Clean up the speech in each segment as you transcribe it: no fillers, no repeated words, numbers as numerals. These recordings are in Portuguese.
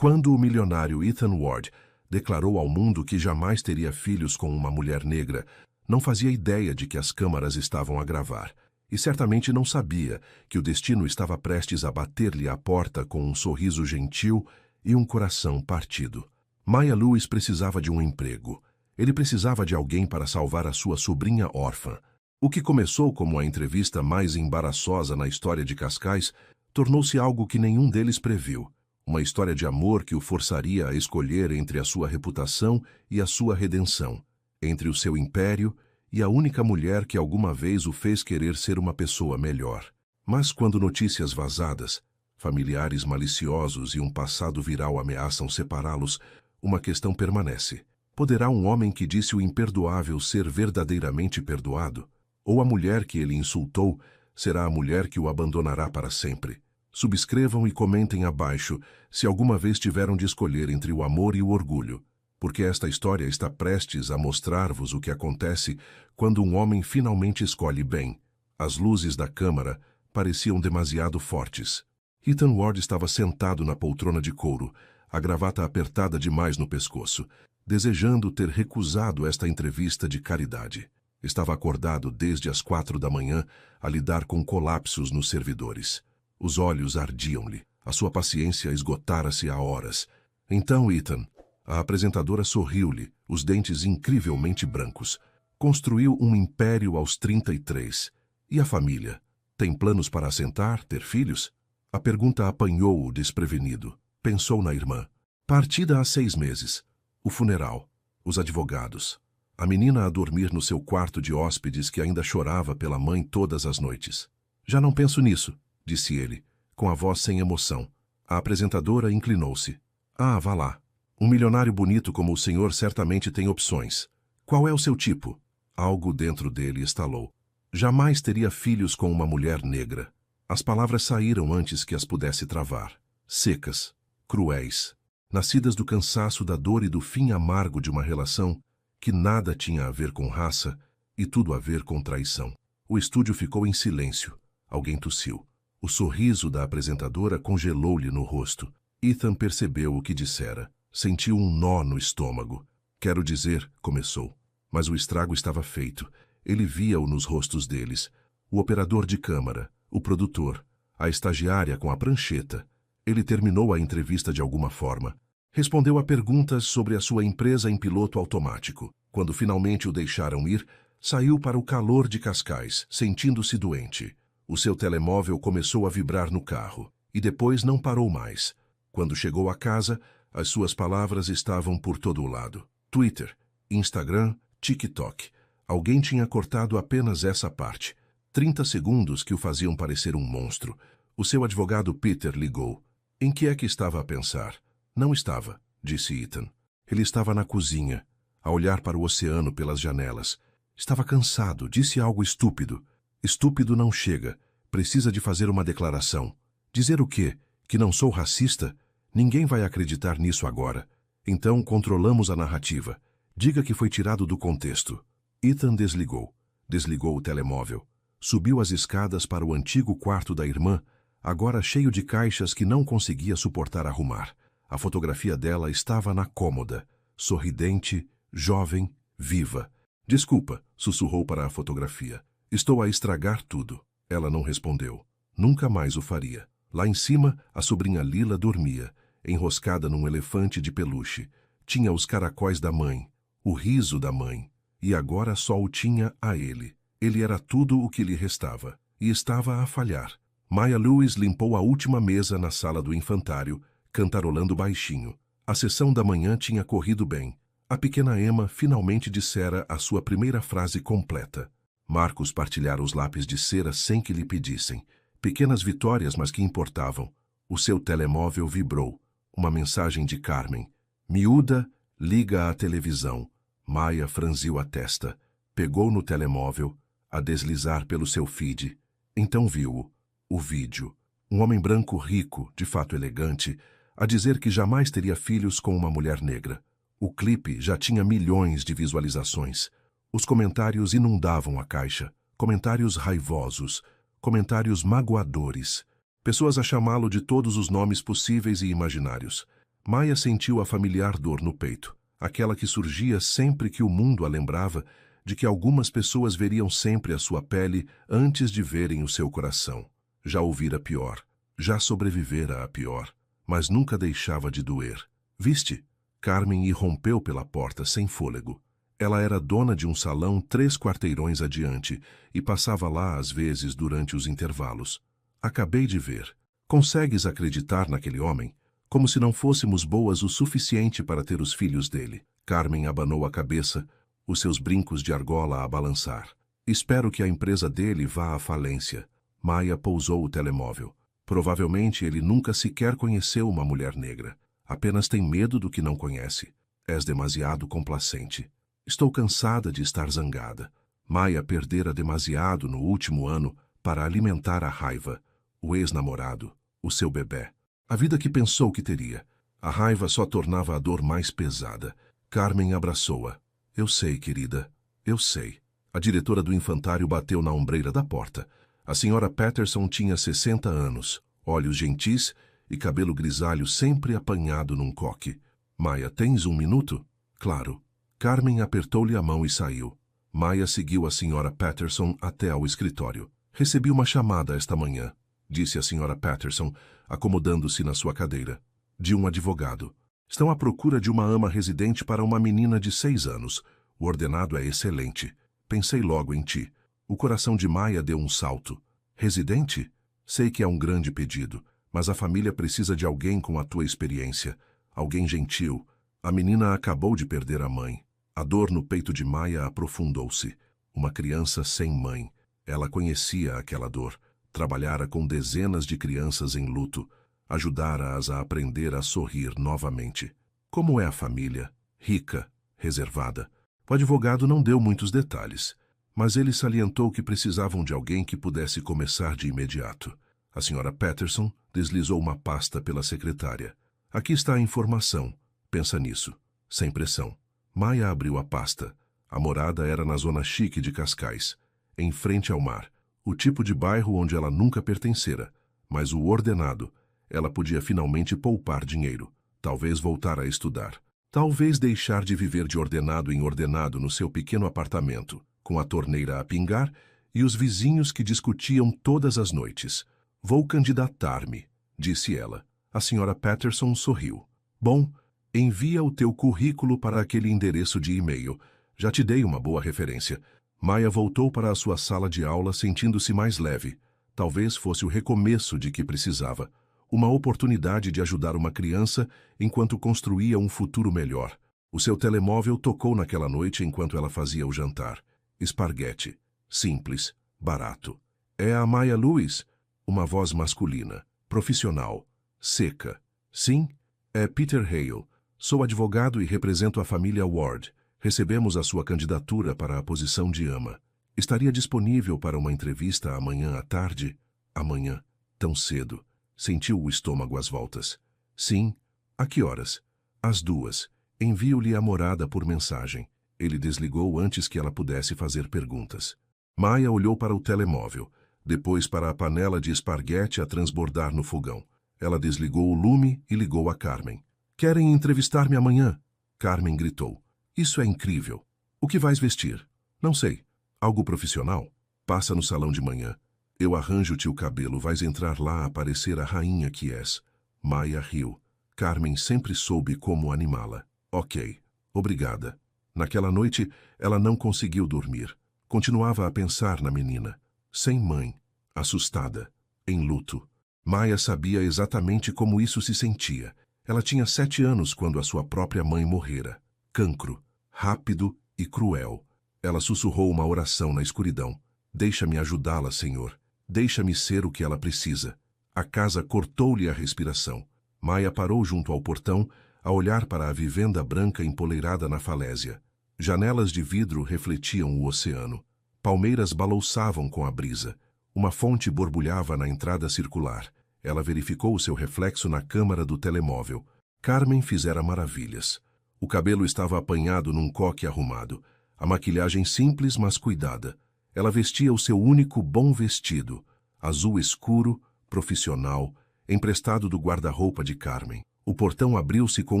Quando o milionário Ethan Ward declarou ao mundo que jamais teria filhos com uma mulher negra, não fazia ideia de que as câmaras estavam a gravar, e certamente não sabia que o destino estava prestes a bater-lhe à porta com um sorriso gentil e um coração partido. Maya Lewis precisava de um emprego. Ele precisava de alguém para salvar a sua sobrinha órfã. O que começou como a entrevista mais embaraçosa na história de Cascais tornou-se algo que nenhum deles previu. Uma história de amor que o forçaria a escolher entre a sua reputação e a sua redenção, entre o seu império e a única mulher que alguma vez o fez querer ser uma pessoa melhor. Mas quando notícias vazadas, familiares maliciosos e um passado viral ameaçam separá-los, uma questão permanece. Poderá um homem que disse o imperdoável ser verdadeiramente perdoado? Ou a mulher que ele insultou será a mulher que o abandonará para sempre? Subscrevam e comentem abaixo se alguma vez tiveram de escolher entre o amor e o orgulho, porque esta história está prestes a mostrar-vos o que acontece quando um homem finalmente escolhe bem. As luzes da câmara pareciam demasiado fortes. Ethan Ward estava sentado na poltrona de couro, a gravata apertada demais no pescoço, desejando ter recusado esta entrevista de caridade. Estava acordado desde as 4 da manhã a lidar com colapsos nos servidores. Os olhos ardiam-lhe. A sua paciência esgotara-se há horas. Então, Ethan, a apresentadora sorriu-lhe, os dentes incrivelmente brancos. Construiu um império aos 33. E a família? Tem planos para assentar, ter filhos? A pergunta apanhou-o desprevenido. Pensou na irmã. Partida há 6 meses. O funeral. Os advogados. A menina a dormir no seu quarto de hóspedes que ainda chorava pela mãe todas as noites. Já não penso nisso, disse ele, com a voz sem emoção. A apresentadora inclinou-se. Ah, vá lá. Um milionário bonito como o senhor certamente tem opções. Qual é o seu tipo? Algo dentro dele estalou. Jamais teria filhos com uma mulher negra. As palavras saíram antes que as pudesse travar. Secas, cruéis, nascidas do cansaço, da dor e do fim amargo de uma relação que nada tinha a ver com raça e tudo a ver com traição. O estúdio ficou em silêncio. Alguém tossiu. O sorriso da apresentadora congelou-lhe no rosto. Ethan percebeu o que dissera. Sentiu um nó no estômago. Quero dizer, começou. Mas o estrago estava feito. Ele via-o nos rostos deles. O operador de câmara, o produtor, a estagiária com a prancheta. Ele terminou a entrevista de alguma forma. Respondeu a perguntas sobre a sua empresa em piloto automático. Quando finalmente o deixaram ir, saiu para o calor de Cascais, sentindo-se doente. O seu telemóvel começou a vibrar no carro, e depois não parou mais. Quando chegou a casa, as suas palavras estavam por todo o lado. Twitter, Instagram, TikTok. Alguém tinha cortado apenas essa parte. 30 segundos que o faziam parecer um monstro. O seu advogado Peter ligou. Em que é que estava a pensar? Não estava, disse Ethan. Ele estava na cozinha, a olhar para o oceano pelas janelas. Estava cansado, disse algo estúpido. Estúpido não chega. Precisa de fazer uma declaração. Dizer o quê? Que não sou racista? Ninguém vai acreditar nisso agora. Então controlamos a narrativa. Diga que foi tirado do contexto. Ethan desligou. Desligou o telemóvel. Subiu as escadas para o antigo quarto da irmã, agora cheio de caixas que não conseguia suportar arrumar. A fotografia dela estava na cômoda, sorridente, jovem, viva. Desculpa, sussurrou para a fotografia. Estou a estragar tudo. Ela não respondeu. Nunca mais o faria. Lá em cima, a sobrinha Lila dormia, enroscada num elefante de peluche. Tinha os caracóis da mãe, o riso da mãe. E agora só o tinha a ele. Ele era tudo o que lhe restava. E estava a falhar. Maya Lewis limpou a última mesa na sala do infantário, cantarolando baixinho. A sessão da manhã tinha corrido bem. A pequena Emma finalmente dissera a sua primeira frase completa. Marcos partilhara os lápis de cera sem que lhe pedissem. Pequenas vitórias, mas que importavam. O seu telemóvel vibrou. Uma mensagem de Carmen. Miúda, liga à televisão. Maya franziu a testa. Pegou no telemóvel, a deslizar pelo seu feed. Então viu-o. O vídeo. Um homem branco rico, de fato elegante, a dizer que jamais teria filhos com uma mulher negra. O clipe já tinha milhões de visualizações. Os comentários inundavam a caixa. Comentários raivosos, comentários magoadores. Pessoas a chamá-lo de todos os nomes possíveis e imaginários. Maia sentiu a familiar dor no peito, aquela que surgia sempre que o mundo a lembrava de que algumas pessoas veriam sempre a sua pele antes de verem o seu coração. Já ouvira pior, já sobrevivera a pior, mas nunca deixava de doer. Viste? Carmen irrompeu pela porta sem fôlego. Ela era dona de um salão 3 quarteirões adiante e passava lá às vezes durante os intervalos. Acabei de ver. Consegues acreditar naquele homem? Como se não fôssemos boas o suficiente para ter os filhos dele. Carmen abanou a cabeça, os seus brincos de argola a balançar. Espero que a empresa dele vá à falência. Maia pousou o telemóvel. Provavelmente ele nunca sequer conheceu uma mulher negra. Apenas tem medo do que não conhece. És demasiado complacente. Estou cansada de estar zangada. Maia perdera demasiado no último ano para alimentar a raiva, o ex-namorado, o seu bebê. A vida que pensou que teria. A raiva só tornava a dor mais pesada. Carmen abraçou-a. Eu sei, querida. Eu sei. A diretora do infantário bateu na ombreira da porta. A senhora Patterson tinha 60 anos, olhos gentis e cabelo grisalho sempre apanhado num coque. Maia, tens 1 minuto? Claro. Carmen apertou-lhe a mão e saiu. Maia seguiu a senhora Patterson até ao escritório. Recebi uma chamada esta manhã, disse a senhora Patterson, acomodando-se na sua cadeira. De um advogado. Estão à procura de uma ama residente para uma menina de 6 anos. O ordenado é excelente. Pensei logo em ti. O coração de Maia deu um salto. Residente? Sei que é um grande pedido, mas a família precisa de alguém com a tua experiência. Alguém gentil. A menina acabou de perder a mãe. A dor no peito de Maia aprofundou-se. Uma criança sem mãe. Ela conhecia aquela dor. Trabalhara com dezenas de crianças em luto. Ajudara-as a aprender a sorrir novamente. Como é a família? Rica, reservada. O advogado não deu muitos detalhes, mas ele salientou que precisavam de alguém que pudesse começar de imediato. A senhora Patterson deslizou uma pasta pela secretária. Aqui está a informação. Pensa nisso. Sem pressão. Maia abriu a pasta. A morada era na zona chique de Cascais, em frente ao mar. O tipo de bairro onde ela nunca pertencera, mas o ordenado. Ela podia finalmente poupar dinheiro. Talvez voltar a estudar. Talvez deixar de viver de ordenado em ordenado no seu pequeno apartamento, com a torneira a pingar e os vizinhos que discutiam todas as noites. Vou candidatar-me, disse ela. A senhora Patterson sorriu. Bom, envia o teu currículo para aquele endereço de e-mail. Já te dei uma boa referência. Maia voltou para a sua sala de aula sentindo-se mais leve. Talvez fosse o recomeço de que precisava. Uma oportunidade de ajudar uma criança enquanto construía um futuro melhor. O seu telemóvel tocou naquela noite enquanto ela fazia o jantar. Esparguete. Simples. Barato. É a Maia Lewis? Uma voz masculina. Profissional. Seca. Sim? É Peter Hale. Sou advogado e represento a família Ward. Recebemos a sua candidatura para a posição de ama. Estaria disponível para uma entrevista amanhã à tarde? Amanhã. Tão cedo. Sentiu o estômago às voltas. Sim. A que horas? Às 2. Envio-lhe a morada por mensagem. Ele desligou antes que ela pudesse fazer perguntas. Maia olhou para o telemóvel, depois para a panela de esparguete a transbordar no fogão. Ela desligou o lume e ligou a Carmen. Querem entrevistar-me amanhã? Carmen gritou. Isso é incrível. O que vais vestir? Não sei. Algo profissional? Passa no salão de manhã. Eu arranjo-te o cabelo, vais entrar lá a parecer a rainha que és. Maia riu. Carmen sempre soube como animá-la. Ok, obrigada. Naquela noite, ela não conseguiu dormir. Continuava a pensar na menina. Sem mãe, assustada, em luto. Maia sabia exatamente como isso se sentia. Ela tinha 7 anos quando a sua própria mãe morrera. Cancro, rápido e cruel. Ela sussurrou uma oração na escuridão. Deixa-me ajudá-la, Senhor. Deixa-me ser o que ela precisa. A casa cortou-lhe a respiração. Maia parou junto ao portão, a olhar para a vivenda branca empoleirada na falésia. Janelas de vidro refletiam o oceano. Palmeiras balouçavam com a brisa. Uma fonte borbulhava na entrada circular. Ela verificou o seu reflexo na câmara do telemóvel. Carmen fizera maravilhas. O cabelo estava apanhado num coque arrumado. A maquilhagem simples, mas cuidada. Ela vestia o seu único bom vestido, azul escuro, profissional, emprestado do guarda-roupa de Carmen. O portão abriu-se com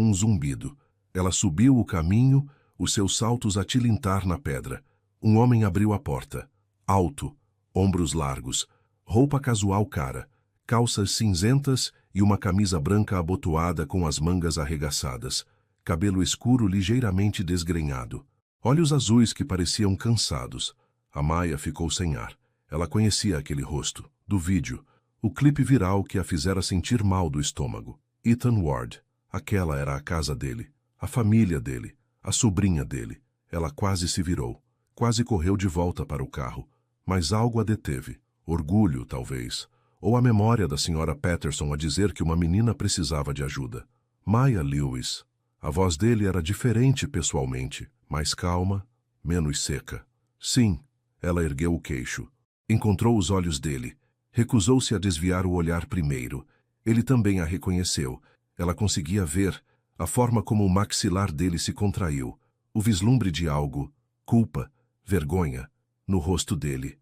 um zumbido. Ela subiu o caminho, os seus saltos a tilintar na pedra. Um homem abriu a porta. Alto, ombros largos, roupa casual cara, calças cinzentas e uma camisa branca abotoada com as mangas arregaçadas, cabelo escuro ligeiramente desgrenhado, olhos azuis que pareciam cansados. A Maya ficou sem ar. Ela conhecia aquele rosto, do vídeo, o clipe viral que a fizera sentir mal do estômago. Ethan Ward. Aquela era a casa dele, a família dele, a sobrinha dele. Ela quase se virou, quase correu de volta para o carro, mas algo a deteve. Orgulho, talvez, ou a memória da Sra. Patterson a dizer que uma menina precisava de ajuda. Maya Lewis. A voz dele era diferente pessoalmente, mais calma, menos seca. Sim, ela ergueu o queixo. Encontrou os olhos dele. Recusou-se a desviar o olhar primeiro. Ele também a reconheceu. Ela conseguia ver a forma como o maxilar dele se contraiu, o vislumbre de algo, culpa, vergonha, no rosto dele.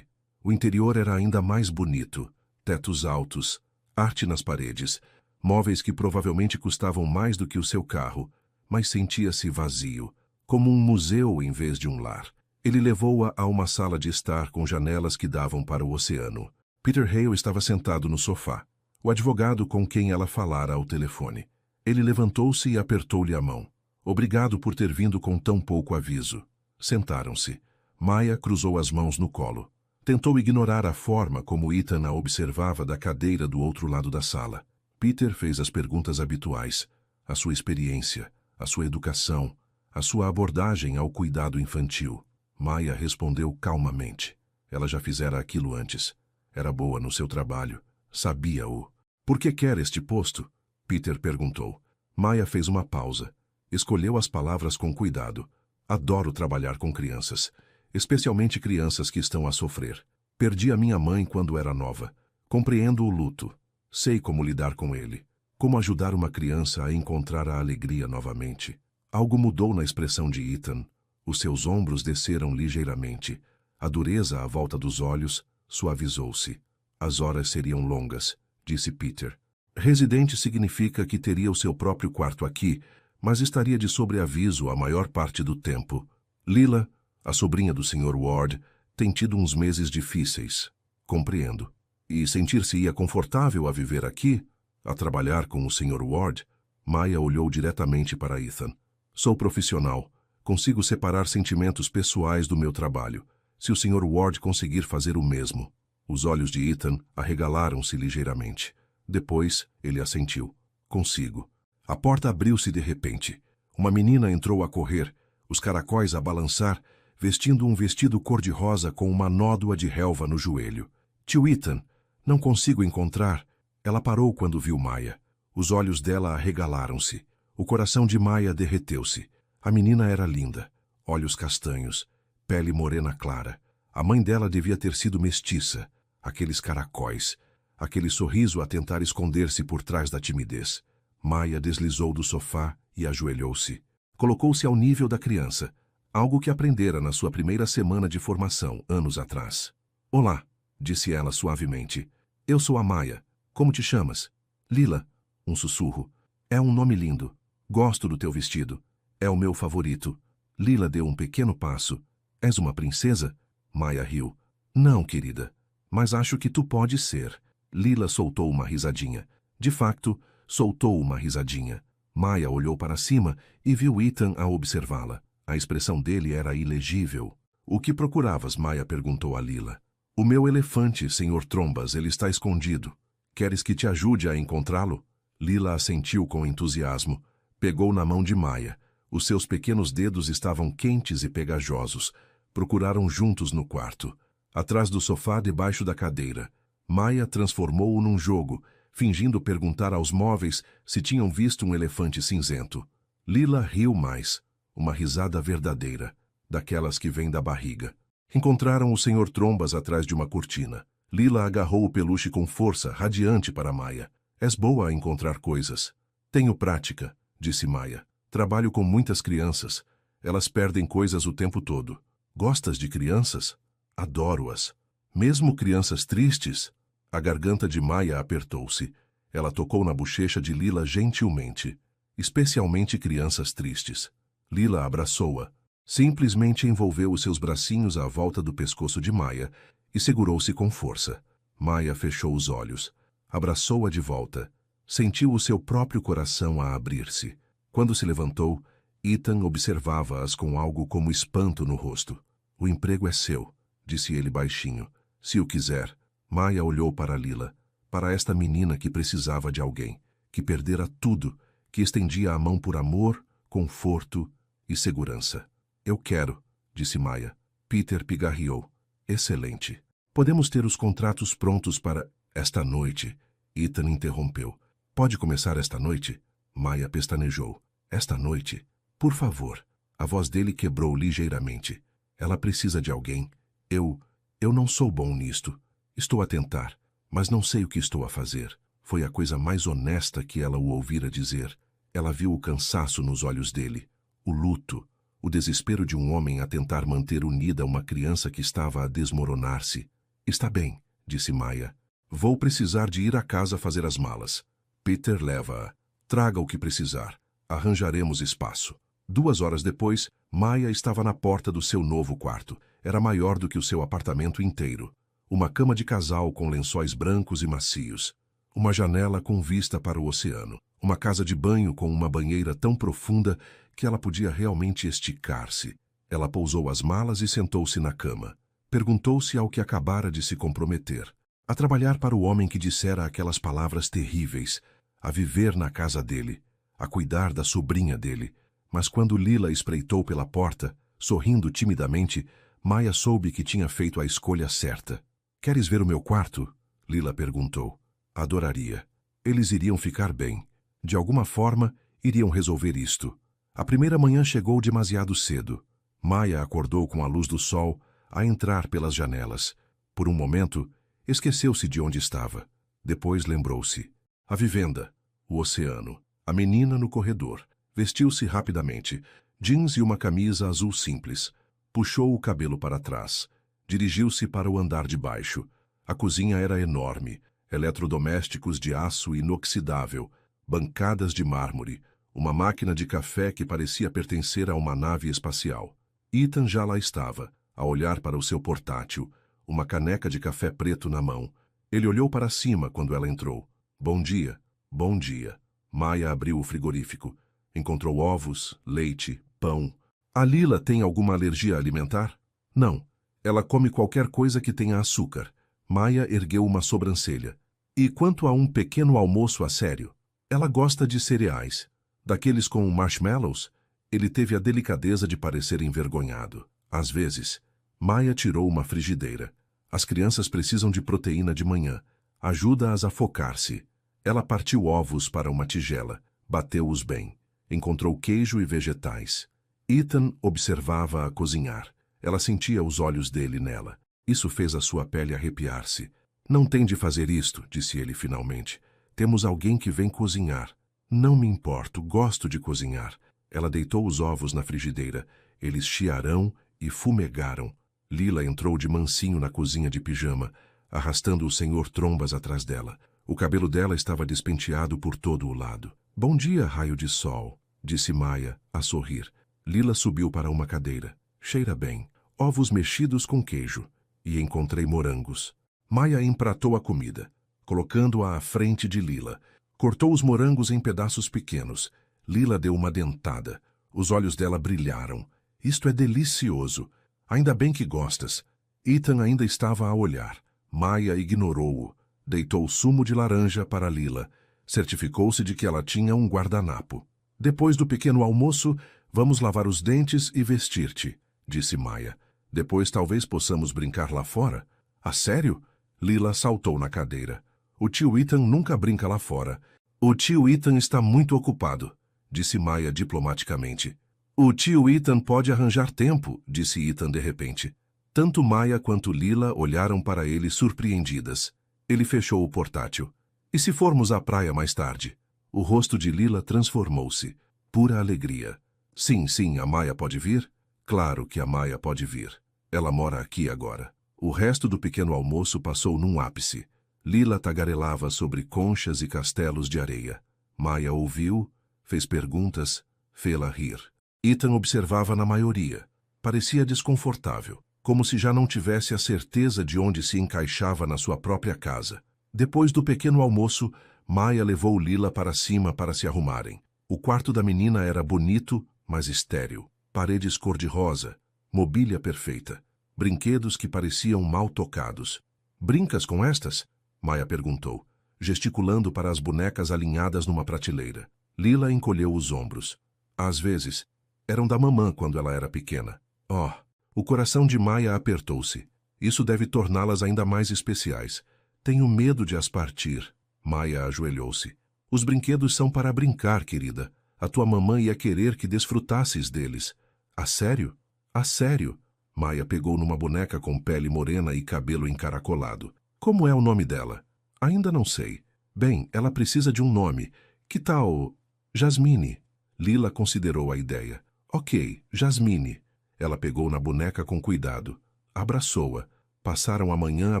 O interior era ainda mais bonito. Tetos altos, arte nas paredes, móveis que provavelmente custavam mais do que o seu carro, mas sentia-se vazio, como um museu em vez de um lar. Ele levou-a a uma sala de estar com janelas que davam para o oceano. Peter Hale estava sentado no sofá, o advogado com quem ela falara ao telefone. Ele levantou-se e apertou-lhe a mão. Obrigado por ter vindo com tão pouco aviso. Sentaram-se. Maya cruzou as mãos no colo. Tentou ignorar a forma como Ethan a observava da cadeira do outro lado da sala. Peter fez as perguntas habituais, a sua experiência, a sua educação, a sua abordagem ao cuidado infantil. Maya respondeu calmamente. Ela já fizera aquilo antes. Era boa no seu trabalho. Sabia-o. Por que quer este posto? Peter perguntou. Maya fez uma pausa. Escolheu as palavras com cuidado. Adoro trabalhar com crianças, especialmente crianças que estão a sofrer. Perdi a minha mãe quando era nova. Compreendo o luto. Sei como lidar com ele. Como ajudar uma criança a encontrar a alegria novamente. Algo mudou na expressão de Ethan. Os seus ombros desceram ligeiramente. A dureza à volta dos olhos suavizou-se. As horas seriam longas, disse Peter. Residente significa que teria o seu próprio quarto aqui, mas estaria de sobreaviso a maior parte do tempo. Lila, a sobrinha do Sr. Ward, tem tido uns meses difíceis. Compreendo. E sentir-se-ia confortável a viver aqui, a trabalhar com o Sr. Ward? Maya olhou diretamente para Ethan. Sou profissional. Consigo separar sentimentos pessoais do meu trabalho. Se o Sr. Ward conseguir fazer o mesmo. Os olhos de Ethan arregalaram-se ligeiramente. Depois, ele assentiu. Consigo. A porta abriu-se de repente. Uma menina entrou a correr, os caracóis a balançar, vestindo um vestido cor-de-rosa com uma nódoa de relva no joelho. Tio Ethan, não consigo encontrar. Ela parou quando viu Maya. Os olhos dela arregalaram-se. O coração de Maya derreteu-se. A menina era linda. Olhos castanhos, pele morena clara. A mãe dela devia ter sido mestiça. Aqueles caracóis, aquele sorriso a tentar esconder-se por trás da timidez. Maya deslizou do sofá e ajoelhou-se. Colocou-se ao nível da criança, algo que aprendera na sua primeira semana de formação, anos atrás. Olá, disse ela suavemente. Eu sou a Maya. Como te chamas? Lila. Um sussurro. É um nome lindo. Gosto do teu vestido. É o meu favorito. Lila deu um pequeno passo. És uma princesa? Maya riu. Não, querida. Mas acho que tu podes ser. Lila soltou uma risadinha. De facto, soltou uma risadinha. Maya olhou para cima e viu Ethan a observá-la. A expressão dele era ilegível. O que procuravas? Maya perguntou a Lila. O meu elefante, Sr. Trombas, ele está escondido. Queres que te ajude a encontrá-lo? Lila assentiu com entusiasmo. Pegou na mão de Maya. Os seus pequenos dedos estavam quentes e pegajosos. Procuraram juntos no quarto. Atrás do sofá, debaixo da cadeira. Maya transformou-o num jogo, fingindo perguntar aos móveis se tinham visto um elefante cinzento. Lila riu mais. Uma risada verdadeira, daquelas que vêm da barriga. Encontraram o Sr. Trombas atrás de uma cortina. Lila agarrou o peluche com força, radiante para Maya. És boa a encontrar coisas. Tenho prática, disse Maya. Trabalho com muitas crianças. Elas perdem coisas o tempo todo. Gostas de crianças? Adoro-as. Mesmo crianças tristes? A garganta de Maya apertou-se. Ela tocou na bochecha de Lila gentilmente, especialmente crianças tristes. Lila abraçou-a. Simplesmente envolveu os seus bracinhos à volta do pescoço de Maya e segurou-se com força. Maya fechou os olhos. Abraçou-a de volta. Sentiu o seu próprio coração a abrir-se. Quando se levantou, Ethan observava-as com algo como espanto no rosto. O emprego é seu, disse ele baixinho. Se o quiser. Maya olhou para Lila, para esta menina que precisava de alguém, que perdera tudo, que estendia a mão por amor, conforto e segurança. Eu quero, disse Maya. Peter pigarreou. Excelente. Podemos ter os contratos prontos para esta noite. Ethan interrompeu. Pode começar esta noite? Maya pestanejou. Esta noite? Por favor. A voz dele quebrou ligeiramente. Ela precisa de alguém. Eu não sou bom nisto. Estou a tentar, mas não sei o que estou a fazer. Foi a coisa mais honesta que ela o ouvira dizer. Ela viu o cansaço nos olhos dele, o luto, o desespero de um homem a tentar manter unida uma criança que estava a desmoronar-se. Está bem, disse Maya. Vou precisar de ir à casa fazer as malas. Peter leva-a. Traga o que precisar. Arranjaremos espaço. 2 horas depois, Maya estava na porta do seu novo quarto. Era maior do que o seu apartamento inteiro. Uma cama de casal com lençóis brancos e macios. Uma janela com vista para o oceano. Uma casa de banho com uma banheira tão profunda que ela podia realmente esticar-se. Ela pousou as malas e sentou-se na cama. Perguntou-se ao que acabara de se comprometer. A trabalhar para o homem que dissera aquelas palavras terríveis. A viver na casa dele. A cuidar da sobrinha dele. Mas quando Lila espreitou pela porta, sorrindo timidamente, Maya soube que tinha feito a escolha certa. Queres ver o meu quarto? Lila perguntou. Adoraria. Eles iriam ficar bem. De alguma forma, iriam resolver isto. A primeira manhã chegou demasiado cedo. Maya acordou com a luz do sol a entrar pelas janelas. Por um momento, esqueceu-se de onde estava. Depois lembrou-se. A vivenda, o oceano, a menina no corredor. Vestiu-se rapidamente, jeans e uma camisa azul simples. Puxou o cabelo para trás. Dirigiu-se para o andar de baixo. A cozinha era enorme, eletrodomésticos de aço inoxidável, bancadas de mármore, uma máquina de café que parecia pertencer a uma nave espacial. Ethan já lá estava, a olhar para o seu portátil, uma caneca de café preto na mão. Ele olhou para cima quando ela entrou. Bom dia, bom dia. Maya abriu o frigorífico. Encontrou ovos, leite, pão. A Lila tem alguma alergia alimentar? Não. Ela come qualquer coisa que tenha açúcar. Maya ergueu uma sobrancelha. E quanto a um pequeno almoço a sério? Ela gosta de cereais. Daqueles com marshmallows? Ele teve a delicadeza de parecer envergonhado. Às vezes, Maya tirou uma frigideira. As crianças precisam de proteína de manhã. Ajuda-as a focar-se. Ela partiu ovos para uma tigela. Bateu-os bem. Encontrou queijo e vegetais. Ethan observava-a cozinhar. Ela sentia os olhos dele nela. Isso fez a sua pele arrepiar-se. Não tem de fazer isto, disse ele finalmente. Temos alguém que vem cozinhar. Não me importo, gosto de cozinhar. Ela deitou os ovos na frigideira. Eles chiarão e fumegaram. Lila entrou de mansinho na cozinha de pijama, arrastando o senhor Trombas atrás dela. O cabelo dela estava despenteado por todo o lado. Bom dia, raio de sol, disse Maya, a sorrir. Lila subiu para uma cadeira. Cheira bem. Ovos mexidos com queijo. E encontrei morangos. Maya empratou a comida, colocando-a à frente de Lila. Cortou os morangos em pedaços pequenos. Lila deu uma dentada. Os olhos dela brilharam. Isto é delicioso. Ainda bem que gostas. Ethan ainda estava a olhar. Maya ignorou-o. Deitou sumo de laranja para Lila. Certificou-se de que ela tinha um guardanapo. Depois do pequeno almoço, vamos lavar os dentes e vestir-te, disse Maya. Depois talvez possamos brincar lá fora. A sério? Lila saltou na cadeira. O tio Ethan nunca brinca lá fora. O tio Ethan está muito ocupado, disse Maya diplomaticamente. O tio Ethan pode arranjar tempo, disse Ethan de repente. Tanto Maya quanto Lila olharam para ele surpreendidas. Ele fechou o portátil. E se formos à praia mais tarde? O rosto de Lila transformou-se. Pura alegria. Sim, a Maya pode vir? Claro que a Maya pode vir. Ela mora aqui agora. O resto do pequeno almoço passou num ápice. Lila tagarelava sobre conchas e castelos de areia. Maya ouviu, fez perguntas, fê-la rir. Ethan observava na maioria. Parecia desconfortável, como se já não tivesse a certeza de onde se encaixava na sua própria casa. Depois do pequeno almoço, Maya levou Lila para cima para se arrumarem. O quarto da menina era bonito, mas estéril. Paredes cor-de-rosa, mobília perfeita, brinquedos que pareciam mal tocados. "Brincas com estas?" Maya perguntou, gesticulando para as bonecas alinhadas numa prateleira. Lila encolheu os ombros. Às vezes, eram da mamã quando ela era pequena. Oh, o coração de Maya apertou-se. Isso deve torná-las ainda mais especiais. Tenho medo de as partir. Maya ajoelhou-se. Os brinquedos são para brincar, querida. A tua mamãe ia querer que desfrutasses deles. A sério? A sério? Maya pegou numa boneca com pele morena e cabelo encaracolado. Como é o nome dela? Ainda não sei. Bem, ela precisa de um nome. Que tal... Jasmine? Lila considerou a ideia. Ok, Jasmine. Ela pegou na boneca com cuidado. Abraçou-a. Passaram a manhã a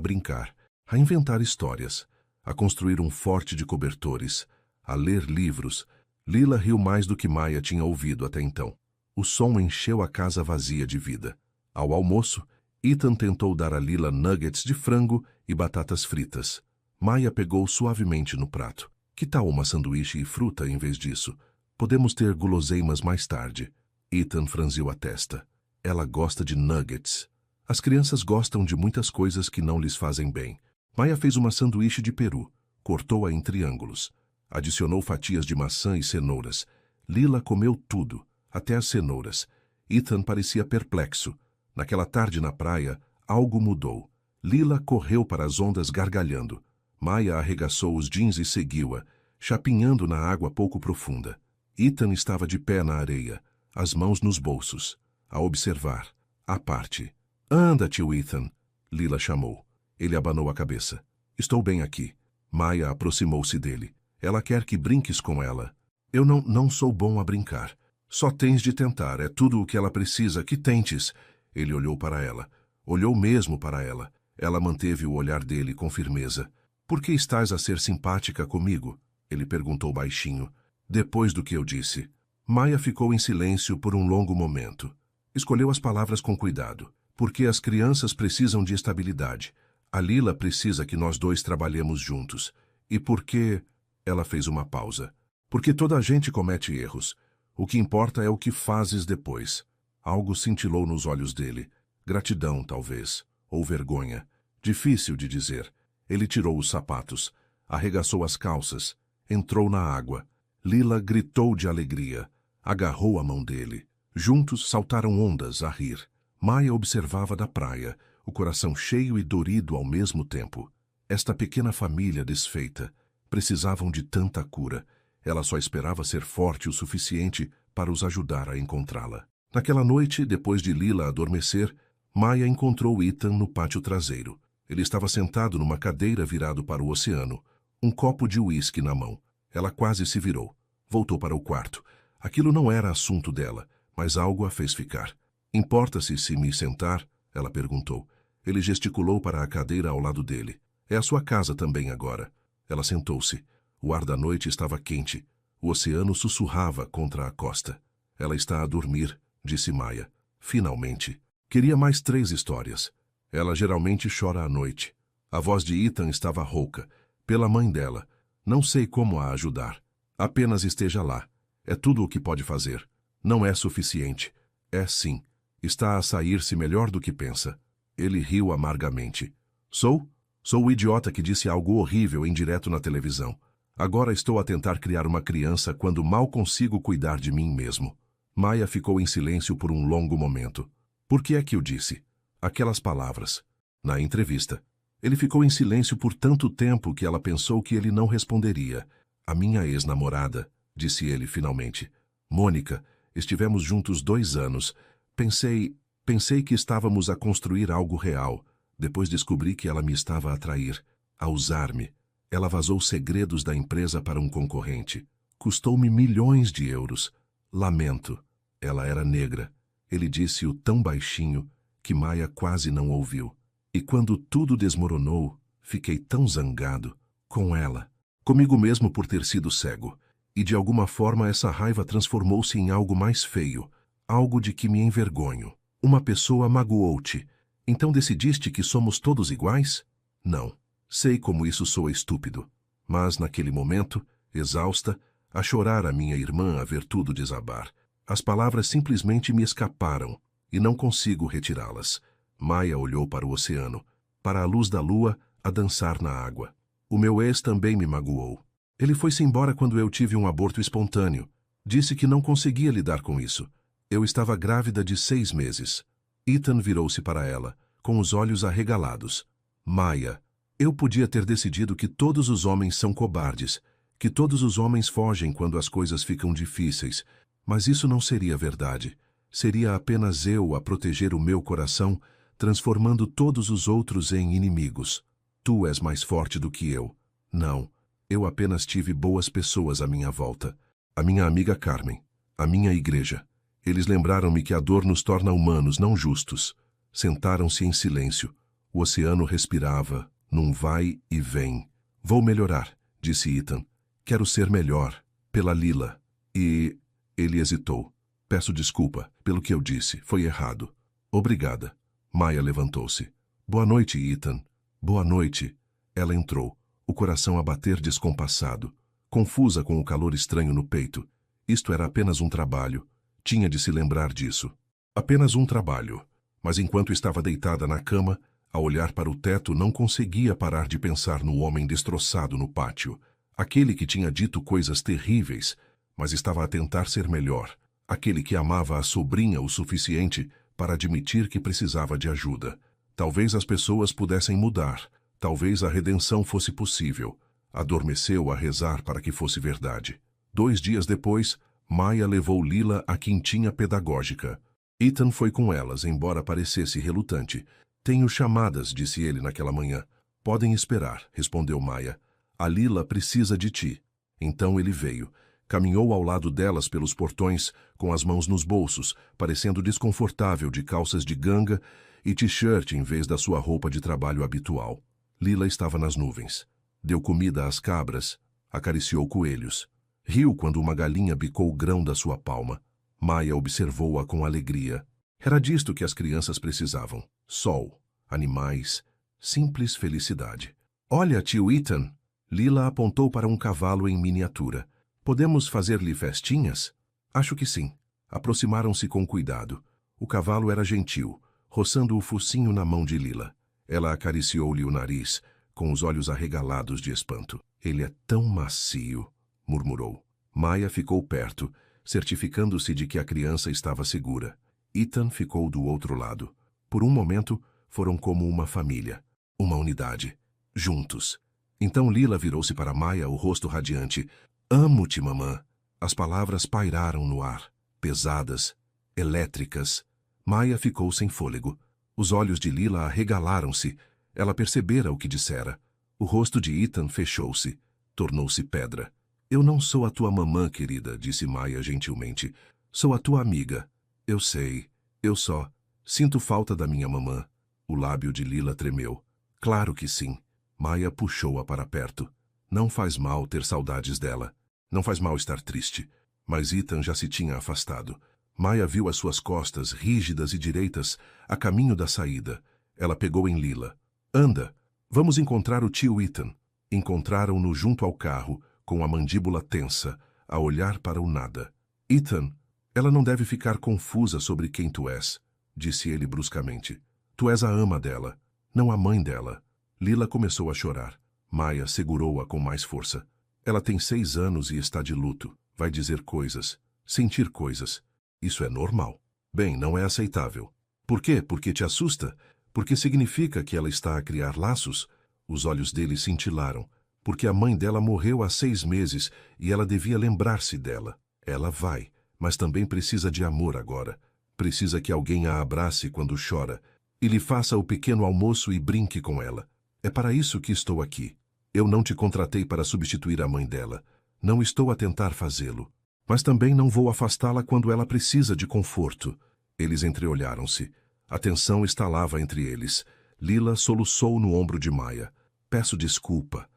brincar, a inventar histórias, a construir um forte de cobertores, a ler livros. Lila riu mais do que Maya tinha ouvido até então. O som encheu a casa vazia de vida. Ao almoço, Ethan tentou dar a Lila nuggets de frango e batatas fritas. Maya pegou suavemente no prato. Que tal uma sanduíche e fruta em vez disso? Podemos ter guloseimas mais tarde. Ethan franziu a testa. Ela gosta de nuggets. As crianças gostam de muitas coisas que não lhes fazem bem. Maya fez uma sanduíche de peru, cortou-a em triângulos. Adicionou fatias de maçã e cenouras. Lila comeu tudo, até as cenouras. Ethan parecia perplexo. Naquela tarde na praia, algo mudou. Lila correu para as ondas gargalhando. Maya arregaçou os jeans e seguiu-a, chapinhando na água pouco profunda. Ethan estava de pé na areia, as mãos nos bolsos, a observar, à parte. "Anda, tio Ethan", Lila chamou. Ele abanou a cabeça. "Estou bem aqui." Maya aproximou-se dele. "Ela quer que brinques com ela." "Eu não sou bom a brincar." "Só tens de tentar, é tudo o que ela precisa, que tentes." Ele olhou para ela. Olhou mesmo para ela. Ela manteve o olhar dele com firmeza. "Por que estás a ser simpática comigo?" Ele perguntou baixinho. "Depois do que eu disse." Maya ficou em silêncio por um longo momento. Escolheu as palavras com cuidado. "Porque as crianças precisam de estabilidade. A Lila precisa que nós dois trabalhemos juntos. E porque..." Ela fez uma pausa. "Porque toda a gente comete erros. O que importa é o que fazes depois." Algo cintilou nos olhos dele. Gratidão, talvez. Ou vergonha. Difícil de dizer. Ele tirou os sapatos. Arregaçou as calças. Entrou na água. Lila gritou de alegria. Agarrou a mão dele. Juntos saltaram ondas a rir. Maya observava da praia, o coração cheio e dorido ao mesmo tempo. Esta pequena família desfeita. Precisavam de tanta cura. Ela só esperava ser forte o suficiente para os ajudar a encontrá-la. Naquela noite, depois de Lila adormecer, Maya encontrou Ethan no pátio traseiro. Ele estava sentado numa cadeira virado para o oceano, um copo de uísque na mão. Ela quase se virou. Voltou para o quarto. Aquilo não era assunto dela, mas algo a fez ficar. "Importa-se se me sentar?" ela perguntou. Ele gesticulou para a cadeira ao lado dele. "É a sua casa também agora." Ela sentou-se. O ar da noite estava quente. O oceano sussurrava contra a costa. "Ela está a dormir", disse Maya. Finalmente. Queria mais 3 histórias. Ela geralmente chora à noite. A voz de Ethan estava rouca. Pela mãe dela. Não sei como a ajudar. Apenas esteja lá. É tudo o que pode fazer. Não é suficiente. É sim. Está a sair-se melhor do que pensa. Ele riu amargamente. Sou o idiota que disse algo horrível em direto na televisão. Agora estou a tentar criar uma criança quando mal consigo cuidar de mim mesmo. Maya ficou em silêncio por um longo momento. Por que é que o disse? Aquelas palavras. Na entrevista. Ele ficou em silêncio por tanto tempo que ela pensou que ele não responderia. A minha ex-namorada, disse ele finalmente. Mônica, estivemos juntos 2 anos. Pensei que estávamos a construir algo real. Depois descobri que ela me estava a trair, a usar-me. Ela vazou segredos da empresa para um concorrente. Custou-me milhões de euros. Lamento. Ela era negra. Ele disse-o tão baixinho que Maya quase não ouviu. E quando tudo desmoronou, Fiquei tão zangado com ela, comigo mesmo por ter sido cego. E de alguma forma essa raiva transformou-se em algo mais feio, algo de que me envergonho. Uma pessoa magoou-te. Então decidiste que somos todos iguais? Não. Sei como isso soa estúpido. Mas naquele momento, exausta, a chorar a minha irmã a ver tudo desabar. As palavras simplesmente me escaparam e não consigo retirá-las. Maia olhou para o oceano, para a luz da lua a dançar na água. O meu ex também me magoou. Ele foi-se embora quando eu tive um aborto espontâneo. Disse que não conseguia lidar com isso. Eu estava grávida de 6 meses. Ethan virou-se para ela, com os olhos arregalados. Maia, eu podia ter decidido que todos os homens são cobardes, que todos os homens fogem quando as coisas ficam difíceis, mas isso não seria verdade. Seria apenas eu a proteger o meu coração, transformando todos os outros em inimigos. Tu és mais forte do que eu. Não, eu apenas tive boas pessoas à minha volta. A minha amiga Carmen, a minha igreja. Eles lembraram-me que a dor nos torna humanos, não justos. Sentaram-se em silêncio. O oceano respirava, num vai e vem. Vou melhorar, disse Ethan. Quero ser melhor, pela Lila. E... ele hesitou. Peço desculpa pelo que eu disse, foi errado. Obrigada. Maia levantou-se. Boa noite, Ethan. Boa noite. Ela entrou, o coração a bater descompassado, confusa com o calor estranho no peito. Isto era apenas um trabalho. Tinha de se lembrar disso. Apenas um trabalho. Mas enquanto estava deitada na cama, a olhar para o teto, não conseguia parar de pensar no homem destroçado no pátio. Aquele que tinha dito coisas terríveis, mas estava a tentar ser melhor. Aquele que amava a sobrinha o suficiente para admitir que precisava de ajuda. Talvez as pessoas pudessem mudar. Talvez a redenção fosse possível. Adormeceu a rezar para que fosse verdade. 2 dias depois, Maia levou Lila à quintinha pedagógica. Ethan foi com elas, embora parecesse relutante. Tenho chamadas, disse ele naquela manhã. Podem esperar, respondeu Maia. A Lila precisa de ti. Então ele veio. Caminhou ao lado delas pelos portões, com as mãos nos bolsos, parecendo desconfortável de calças de ganga e t-shirt em vez da sua roupa de trabalho habitual. Lila estava nas nuvens. Deu comida às cabras, acariciou coelhos. Riu quando uma galinha bicou o grão da sua palma. Maia observou-a com alegria. Era disto que as crianças precisavam. Sol, animais, simples felicidade. Olha, tio Ethan! Lila apontou para um cavalo em miniatura. Podemos fazer-lhe festinhas? Acho que sim. Aproximaram-se com cuidado. O cavalo era gentil, roçando o focinho na mão de Lila. Ela acariciou-lhe o nariz, com os olhos arregalados de espanto. Ele é tão macio, murmurou. Maia ficou perto, certificando-se de que a criança estava segura. Ethan ficou do outro lado. Por um momento, foram como uma família, uma unidade, juntos. Então Lila virou-se para Maia, o rosto radiante. Amo-te, mamã. As palavras pairaram no ar, pesadas, elétricas. Maia ficou sem fôlego. Os olhos de Lila arregalaram-se. Ela percebera o que dissera. O rosto de Ethan fechou-se. Tornou-se pedra. Eu não sou a tua mamã, querida, disse Maia gentilmente. Sou a tua amiga. Eu sei. Eu só. Sinto falta da minha mamã. O lábio de Lila tremeu. Claro que sim. Maia puxou-a para perto. Não faz mal ter saudades dela. Não faz mal estar triste. Mas Ethan já se tinha afastado. Maia viu as suas costas, rígidas e direitas, a caminho da saída. Ela pegou em Lila. Anda, vamos encontrar o tio Ethan. Encontraram-no junto ao carro, com a mandíbula tensa, a olhar para o nada. Ethan, ela não deve ficar confusa sobre quem tu és, disse ele bruscamente. Tu és a ama dela, não a mãe dela. Lila começou a chorar. Maia segurou-a com mais força. Ela tem 6 anos e está de luto. Vai dizer coisas, sentir coisas. Isso é normal. Bem, não é aceitável. Por quê? Porque te assusta? Porque significa que ela está a criar laços? Os olhos dele cintilaram. Porque a mãe dela morreu há 6 meses e ela devia lembrar-se dela. Ela vai, mas também precisa de amor agora. Precisa que alguém a abrace quando chora e lhe faça o pequeno almoço e brinque com ela. É para isso que estou aqui. Eu não te contratei para substituir a mãe dela. Não estou a tentar fazê-lo. Mas também não vou afastá-la quando ela precisa de conforto. Eles entreolharam-se. A tensão estalava entre eles. Lila soluçou no ombro de Maia. Peço desculpa,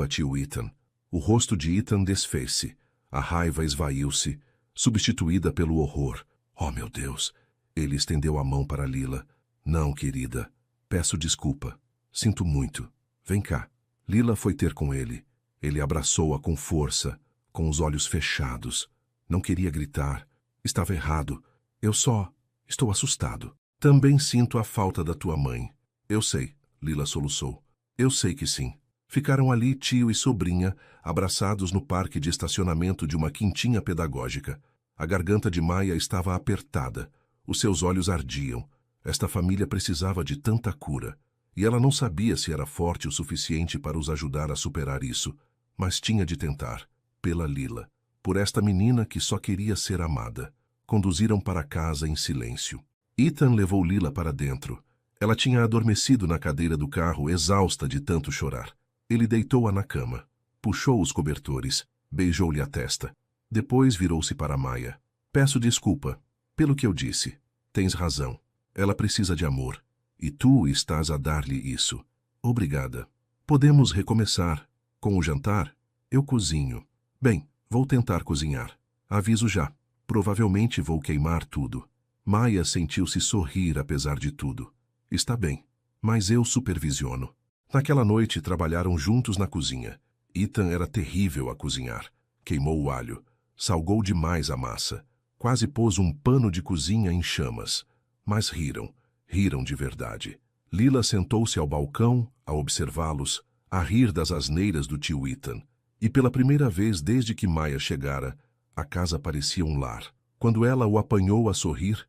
tio Ethan. O rosto de Ethan desfez-se. A raiva esvaiu-se, substituída pelo horror. Oh, meu Deus! Ele estendeu a mão para Lila. Não, querida. Peço desculpa. Sinto muito. Vem cá. Lila foi ter com ele. Ele abraçou-a com força, com os olhos fechados. Não queria gritar. Estava errado. Eu só estou assustado. Também sinto a falta da tua mãe. Eu sei, Lila soluçou. Eu sei que sim. Ficaram ali tio e sobrinha, abraçados no parque de estacionamento de uma quintinha pedagógica. A garganta de Maia estava apertada. Os seus olhos ardiam. Esta família precisava de tanta cura. E ela não sabia se era forte o suficiente para os ajudar a superar isso. Mas tinha de tentar. Pela Lila. Por esta menina que só queria ser amada. Conduziram para casa em silêncio. Ethan levou Lila para dentro. Ela tinha adormecido na cadeira do carro, exausta de tanto chorar. Ele deitou-a na cama. Puxou os cobertores. Beijou-lhe a testa. Depois virou-se para Maia. Peço desculpa. Pelo que eu disse. Tens razão. Ela precisa de amor. E tu estás a dar-lhe isso. Obrigada. Podemos recomeçar. Com o jantar? Eu cozinho. Bem, vou tentar cozinhar. Aviso já. Provavelmente vou queimar tudo. Maia sentiu-se sorrir apesar de tudo. Está bem, mas eu supervisiono. Naquela noite trabalharam juntos na cozinha. Ethan era terrível a cozinhar. Queimou o alho. Salgou demais a massa. Quase pôs um pano de cozinha em chamas. Mas riram. Riram de verdade. Lila sentou-se ao balcão, a observá-los, a rir das asneiras do tio Ethan. E pela primeira vez desde que Maia chegara, a casa parecia um lar. Quando ela o apanhou a sorrir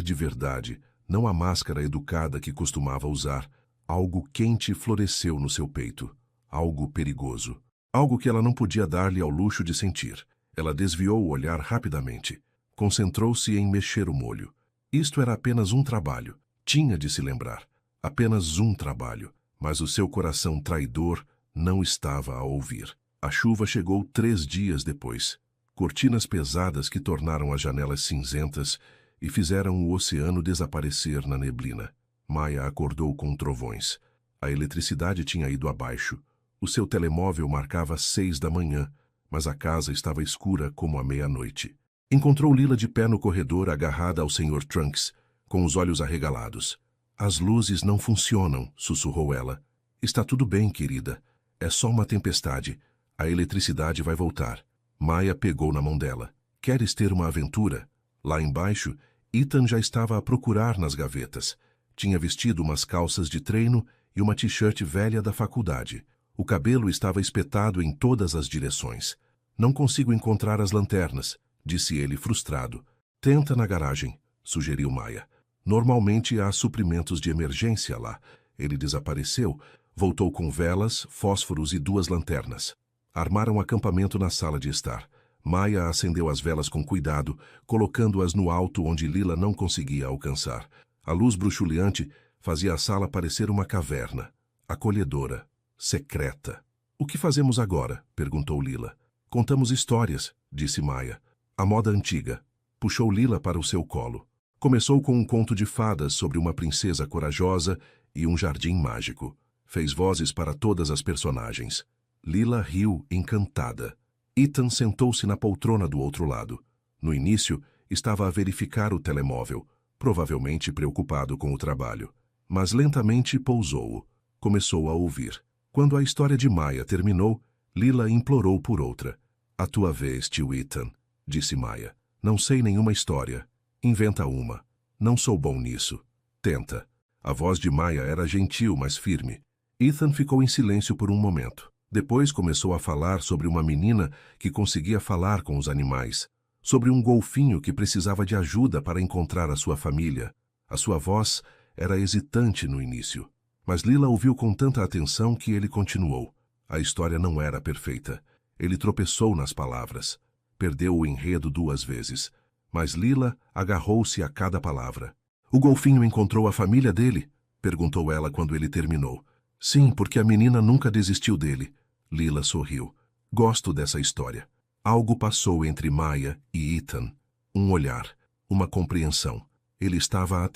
de verdade, não a máscara educada que costumava usar, algo quente floresceu no seu peito. Algo perigoso. Algo que ela não podia dar-lhe ao luxo de sentir. Ela desviou o olhar rapidamente. Concentrou-se em mexer o molho. Isto era apenas um trabalho. Tinha de se lembrar. Apenas um trabalho. Mas o seu coração traidor não estava a ouvir. A chuva chegou 3 dias depois. Cortinas pesadas que tornaram as janelas cinzentas e fizeram o oceano desaparecer na neblina. Maia acordou com trovões. A eletricidade tinha ido abaixo. O seu telemóvel marcava 6 da manhã, mas a casa estava escura como a meia-noite. Encontrou Lila de pé no corredor, agarrada ao Sr. Trunks, com os olhos arregalados. As luzes não funcionam, sussurrou ela. Está tudo bem, querida. É só uma tempestade. A eletricidade vai voltar. Maia pegou na mão dela. Queres ter uma aventura? Lá embaixo, Ethan já estava a procurar nas gavetas. Tinha vestido umas calças de treino e uma t-shirt velha da faculdade. O cabelo estava espetado em todas as direções. Não consigo encontrar as lanternas, disse ele frustrado. Tenta na garagem, sugeriu Maia. Normalmente há suprimentos de emergência lá. Ele desapareceu, voltou com velas, fósforos e 2 lanternas. Armaram acampamento na sala de estar. Maia acendeu as velas com cuidado, colocando-as no alto onde Lila não conseguia alcançar. A luz bruxuleante fazia a sala parecer uma caverna. Acolhedora. Secreta. O que fazemos agora? Perguntou Lila. Contamos histórias, disse Maia. A moda antiga. Puxou Lila para o seu colo. Começou com um conto de fadas sobre uma princesa corajosa e um jardim mágico. Fez vozes para todas as personagens. Lila riu, encantada. Ethan sentou-se na poltrona do outro lado. No início, estava a verificar o telemóvel, provavelmente preocupado com o trabalho. Mas lentamente pousou-o. Começou a ouvir. Quando a história de Maia terminou, Lila implorou por outra. A tua vez, tio Ethan, disse Maia. Não sei nenhuma história. Inventa uma. Não sou bom nisso. Tenta. A voz de Maia era gentil, mas firme. Ethan ficou em silêncio por um momento. Depois começou a falar sobre uma menina que conseguia falar com os animais. Sobre um golfinho que precisava de ajuda para encontrar a sua família. A sua voz era hesitante no início. Mas Lila ouviu com tanta atenção que ele continuou. A história não era perfeita. Ele tropeçou nas palavras. Perdeu o enredo 2 vezes. Mas Lila agarrou-se a cada palavra. O golfinho encontrou a família dele? Perguntou ela quando ele terminou. Sim, porque a menina nunca desistiu dele. Lila sorriu. Gosto dessa história. Algo passou entre Maia e Ethan. Um olhar, uma compreensão. Ele estava a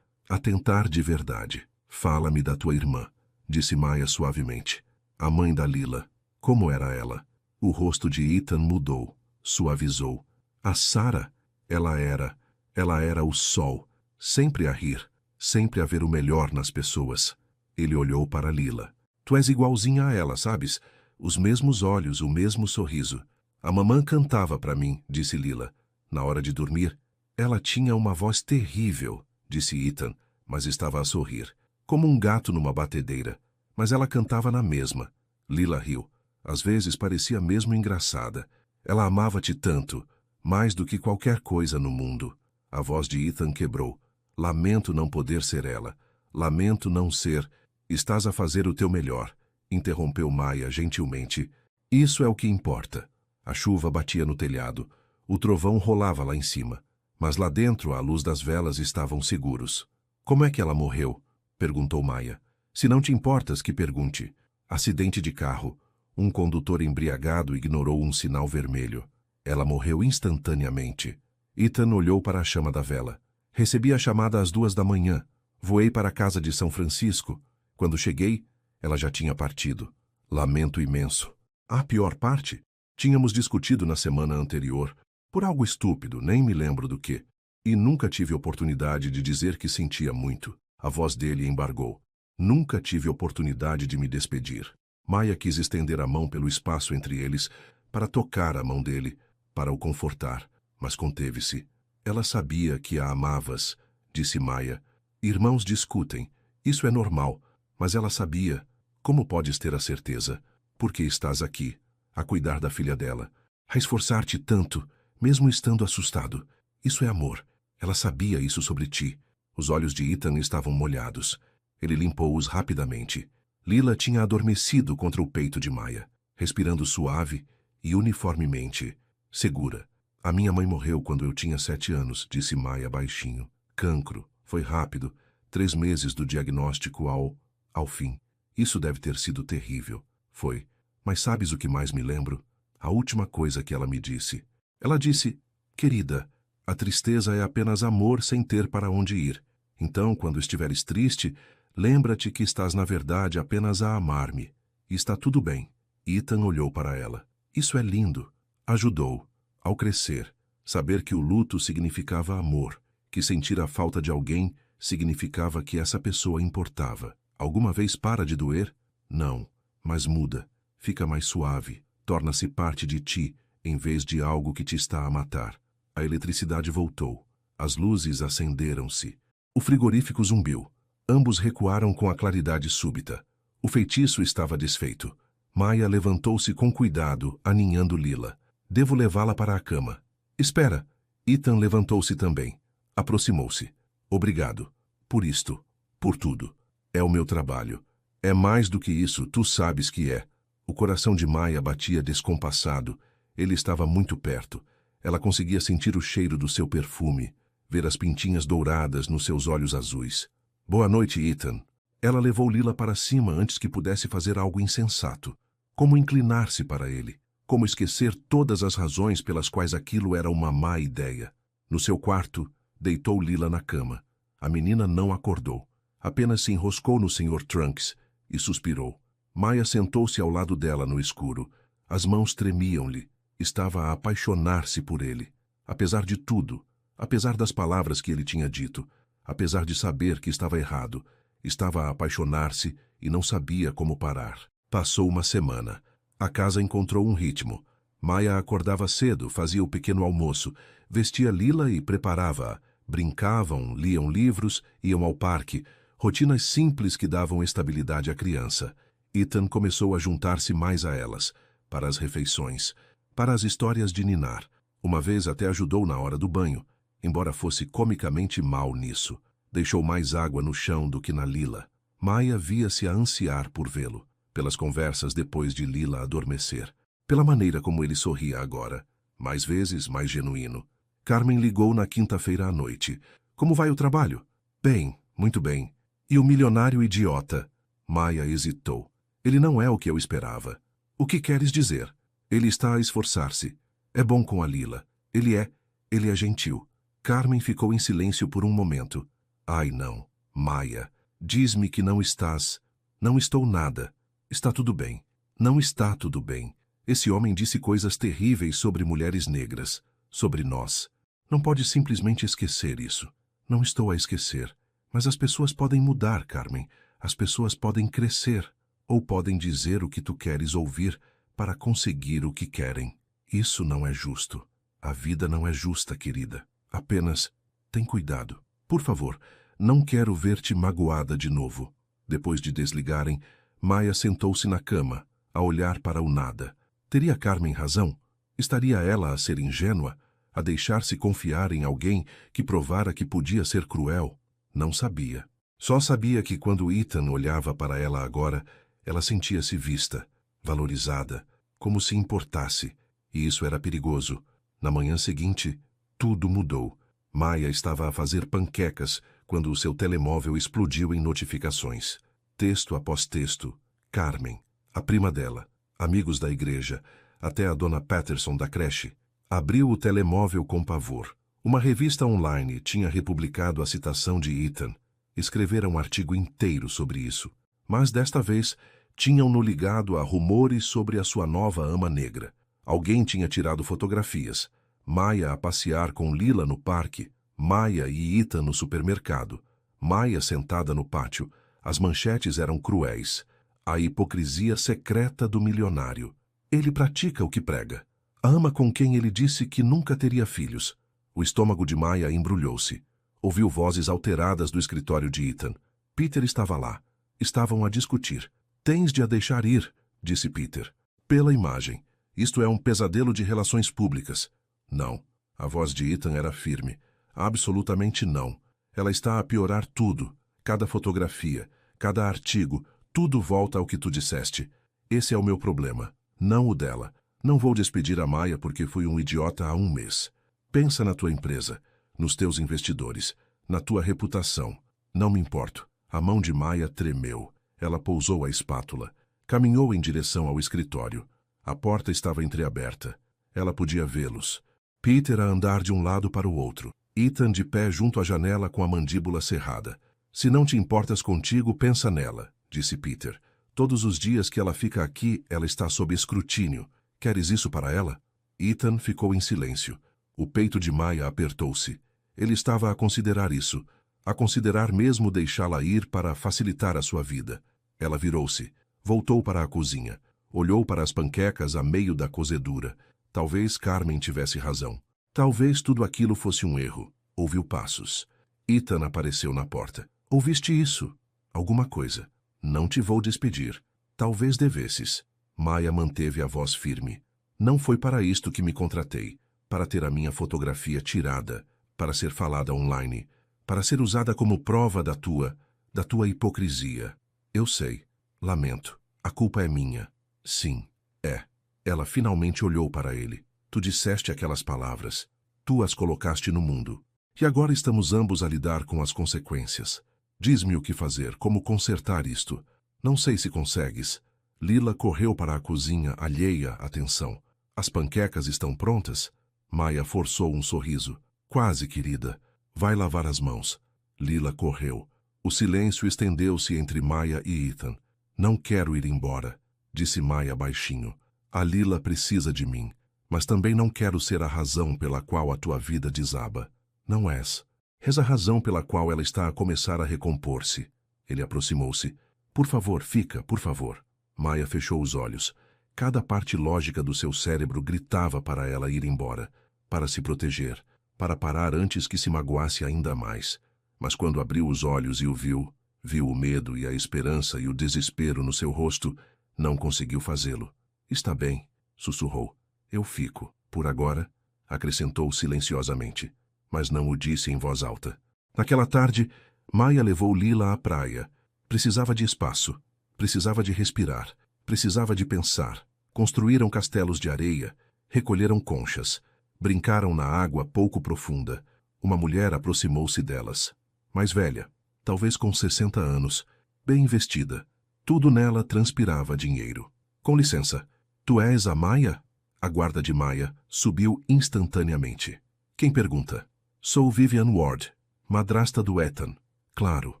tentar de verdade. Fala-me da tua irmã, disse Maia suavemente. A mãe da Lila. Como era ela? O rosto de Ethan mudou, suavizou. A Sarah, ela era o sol, sempre a rir, sempre a ver o melhor nas pessoas. Ele olhou para Lila. Tu és igualzinha a ela, sabes? Os mesmos olhos, o mesmo sorriso. A mamã cantava para mim, disse Lila. Na hora de dormir, ela tinha uma voz terrível, disse Ethan, mas estava a sorrir, como um gato numa batedeira. Mas ela cantava na mesma. Lila riu. Às vezes parecia mesmo engraçada. Ela amava-te tanto, mais do que qualquer coisa no mundo. A voz de Ethan quebrou. Lamento não poder ser ela. Lamento não ser. Estás a fazer o teu melhor, interrompeu Maia gentilmente. Isso é o que importa. A chuva batia no telhado. O trovão rolava lá em cima. Mas lá dentro, à luz das velas, estavam seguros. Como é que ela morreu? Perguntou Maia. Se não te importas que pergunte. Acidente de carro. Um condutor embriagado ignorou um sinal vermelho. Ela morreu instantaneamente. Ethan olhou para a chama da vela. Recebi a chamada às 2 da manhã. Voei para a casa de São Francisco. Quando cheguei, ela já tinha partido. Lamento imenso. A pior parte? Tínhamos discutido na semana anterior, por algo estúpido, nem me lembro do que. E nunca tive oportunidade de dizer que sentia muito. A voz dele embargou. Nunca tive oportunidade de me despedir. Maia quis estender a mão pelo espaço entre eles, para tocar a mão dele, para o confortar, mas conteve-se. Ela sabia que a amavas, disse Maia. Irmãos discutem, isso é normal, mas ela sabia. Como podes ter a certeza? Porque estás aqui, a cuidar da filha dela, a esforçar-te tanto, mesmo estando assustado. Isso é amor. Ela sabia isso sobre ti. Os olhos de Ethan estavam molhados. Ele limpou-os rapidamente. Lila tinha adormecido contra o peito de Maia, respirando suave e uniformemente, segura. A minha mãe morreu quando eu tinha 7 anos, disse Maia baixinho. Cancro. Foi rápido. 3 meses do diagnóstico ao fim. Isso deve ter sido terrível. Foi. Mas sabes o que mais me lembro? A última coisa que ela me disse. Ela disse, querida, a tristeza é apenas amor sem ter para onde ir. Então, quando estiveres triste, lembra-te que estás na verdade apenas a amar-me. E está tudo bem. Ethan olhou para ela. Isso é lindo. Ajudou. Ao crescer, saber que o luto significava amor, que sentir a falta de alguém significava que essa pessoa importava. Alguma vez para de doer? Não, mas muda. Fica mais suave. Torna-se parte de ti, em vez de algo que te está a matar. A eletricidade voltou. As luzes acenderam-se. O frigorífico zumbiu. Ambos recuaram com a claridade súbita. O feitiço estava desfeito. Maia levantou-se com cuidado, aninhando Lila. Devo levá-la para a cama. Espera. Ethan levantou-se também. Aproximou-se. Obrigado. Por isto. Por tudo. É o meu trabalho. É mais do que isso, tu sabes que é. O coração de Maia batia descompassado. Ele estava muito perto. Ela conseguia sentir o cheiro do seu perfume, ver as pintinhas douradas nos seus olhos azuis. Boa noite, Ethan. Ela levou Lila para cima antes que pudesse fazer algo insensato. Como inclinar-se para ele. Como esquecer todas as razões pelas quais aquilo era uma má ideia. No seu quarto, deitou Lila na cama. A menina não acordou. Apenas se enroscou no Sr. Trunks e suspirou. Maia sentou-se ao lado dela no escuro. As mãos tremiam-lhe. Estava a apaixonar-se por ele. Apesar de tudo, apesar das palavras que ele tinha dito, apesar de saber que estava errado, estava a apaixonar-se e não sabia como parar. Passou uma semana. A casa encontrou um ritmo. Maia acordava cedo, fazia o pequeno almoço, vestia Lila e preparava-a. Brincavam, liam livros, iam ao parque. Rotinas simples que davam estabilidade à criança. Ethan começou a juntar-se mais a elas, para as refeições, para as histórias de ninar. Uma vez até ajudou na hora do banho, embora fosse comicamente mal nisso. Deixou mais água no chão do que na Lila. Maia via-se a ansiar por vê-lo, pelas conversas depois de Lila adormecer, pela maneira como ele sorria agora, mais vezes mais genuíno. Carmen ligou na quinta-feira à noite. Como vai o trabalho? Bem, muito bem. E o milionário idiota? Maia hesitou. Ele não é o que eu esperava. O que queres dizer? Ele está a esforçar-se. É bom com a Lila. Ele é gentil. Carmen ficou em silêncio por um momento. Ai, não. Maia, diz-me que não estás... Não estou nada. Está tudo bem. Não está tudo bem. Esse homem disse coisas terríveis sobre mulheres negras, sobre nós. Não pode simplesmente esquecer isso. Não estou a esquecer. Mas as pessoas podem mudar, Carmen. As pessoas podem crescer. Ou podem dizer o que tu queres ouvir para conseguir o que querem. Isso não é justo. A vida não é justa, querida. Apenas, tem cuidado. Por favor, não quero ver-te magoada de novo. Depois de desligarem, Maya sentou-se na cama, a olhar para o nada. Teria Carmen razão? Estaria ela a ser ingênua? A deixar-se confiar em alguém que provara que podia ser cruel? Não sabia. Só sabia que quando Ethan olhava para ela agora, ela sentia-se vista, valorizada, como se importasse. E isso era perigoso. Na manhã seguinte, tudo mudou. Maya estava a fazer panquecas quando o seu telemóvel explodiu em notificações. Texto após texto. Carmen, a prima dela, amigos da igreja, até a dona Patterson da creche. Abriu o telemóvel com pavor. Uma revista online tinha republicado a citação de Ethan. Escrevera um artigo inteiro sobre isso. Mas desta vez, tinham-no ligado a rumores sobre a sua nova ama negra. Alguém tinha tirado fotografias. Maya a passear com Lila no parque, Maya e Ethan no supermercado, Maya sentada no pátio. As manchetes eram cruéis. A hipocrisia secreta do milionário. Ele pratica o que prega. Ama com quem ele disse que nunca teria filhos. O estômago de Maya embrulhou-se. Ouviu vozes alteradas do escritório de Ethan. Peter estava lá. Estavam a discutir. Tens de a deixar ir, disse Peter. Pela imagem. Isto é um pesadelo de relações públicas. Não. A voz de Ethan era firme. Absolutamente não. Ela está a piorar tudo. Cada fotografia, cada artigo, tudo volta ao que tu disseste. Esse é o meu problema, não o dela. Não vou despedir a Maya porque fui um idiota há um mês. Pensa na tua empresa, nos teus investidores, na tua reputação. Não me importo. A mão de Maya tremeu. Ela pousou a espátula. Caminhou em direção ao escritório. A porta estava entreaberta. Ela podia vê-los. Peter a andar de um lado para o outro. Ethan de pé junto à janela com a mandíbula cerrada. Se não te importas contigo, pensa nela, disse Peter. Todos os dias que ela fica aqui, ela está sob escrutínio. Queres isso para ela? Ethan ficou em silêncio. O peito de Maya apertou-se. Ele estava a considerar isso, a considerar mesmo deixá-la ir para facilitar a sua vida. Ela virou-se, voltou para a cozinha, olhou para as panquecas a meio da cozedura. Talvez Carmen tivesse razão. Talvez tudo aquilo fosse um erro. Ouviu passos. Ethan apareceu na porta. Ouviste isso? Alguma coisa. Não te vou despedir. Talvez devesses. Maya manteve a voz firme. Não foi para isto que me contratei. Para ter a minha fotografia tirada. Para ser falada online. Para ser usada como prova da tua hipocrisia. Eu sei. Lamento. A culpa é minha. Sim, é. Ela finalmente olhou para ele. Tu disseste aquelas palavras. Tu as colocaste no mundo. E agora estamos ambos a lidar com as consequências. Diz-me o que fazer, como consertar isto. Não sei se consegues. Lila correu para a cozinha, alheia à tensão. As panquecas estão prontas? Maya forçou um sorriso. Quase, querida. Vai lavar as mãos. Lila correu. O silêncio estendeu-se entre Maya e Ethan. Não quero ir embora, disse Maya baixinho. A Lila precisa de mim, mas também não quero ser a razão pela qual a tua vida desaba. Não és. És a razão pela qual ela está a começar a recompor-se. Ele aproximou-se. Por favor, fica, por favor. Maya fechou os olhos. Cada parte lógica do seu cérebro gritava para ela ir embora, para se proteger, para parar antes que se magoasse ainda mais. Mas quando abriu os olhos e o viu, viu o medo e a esperança e o desespero no seu rosto, não conseguiu fazê-lo. Está bem, sussurrou. Eu fico, por agora, acrescentou silenciosamente, mas não o disse em voz alta. Naquela tarde, Maya levou Lila à praia. Precisava de espaço, precisava de respirar, precisava de pensar. Construíram castelos de areia, recolheram conchas, brincaram na água pouco profunda. Uma mulher aproximou-se delas. Mais velha, talvez com 60 anos, bem vestida. Tudo nela transpirava dinheiro. Com licença, tu és a Maya? A guarda de Maya subiu instantaneamente. Quem pergunta? Sou Vivian Ward, madrasta do Ethan. Claro,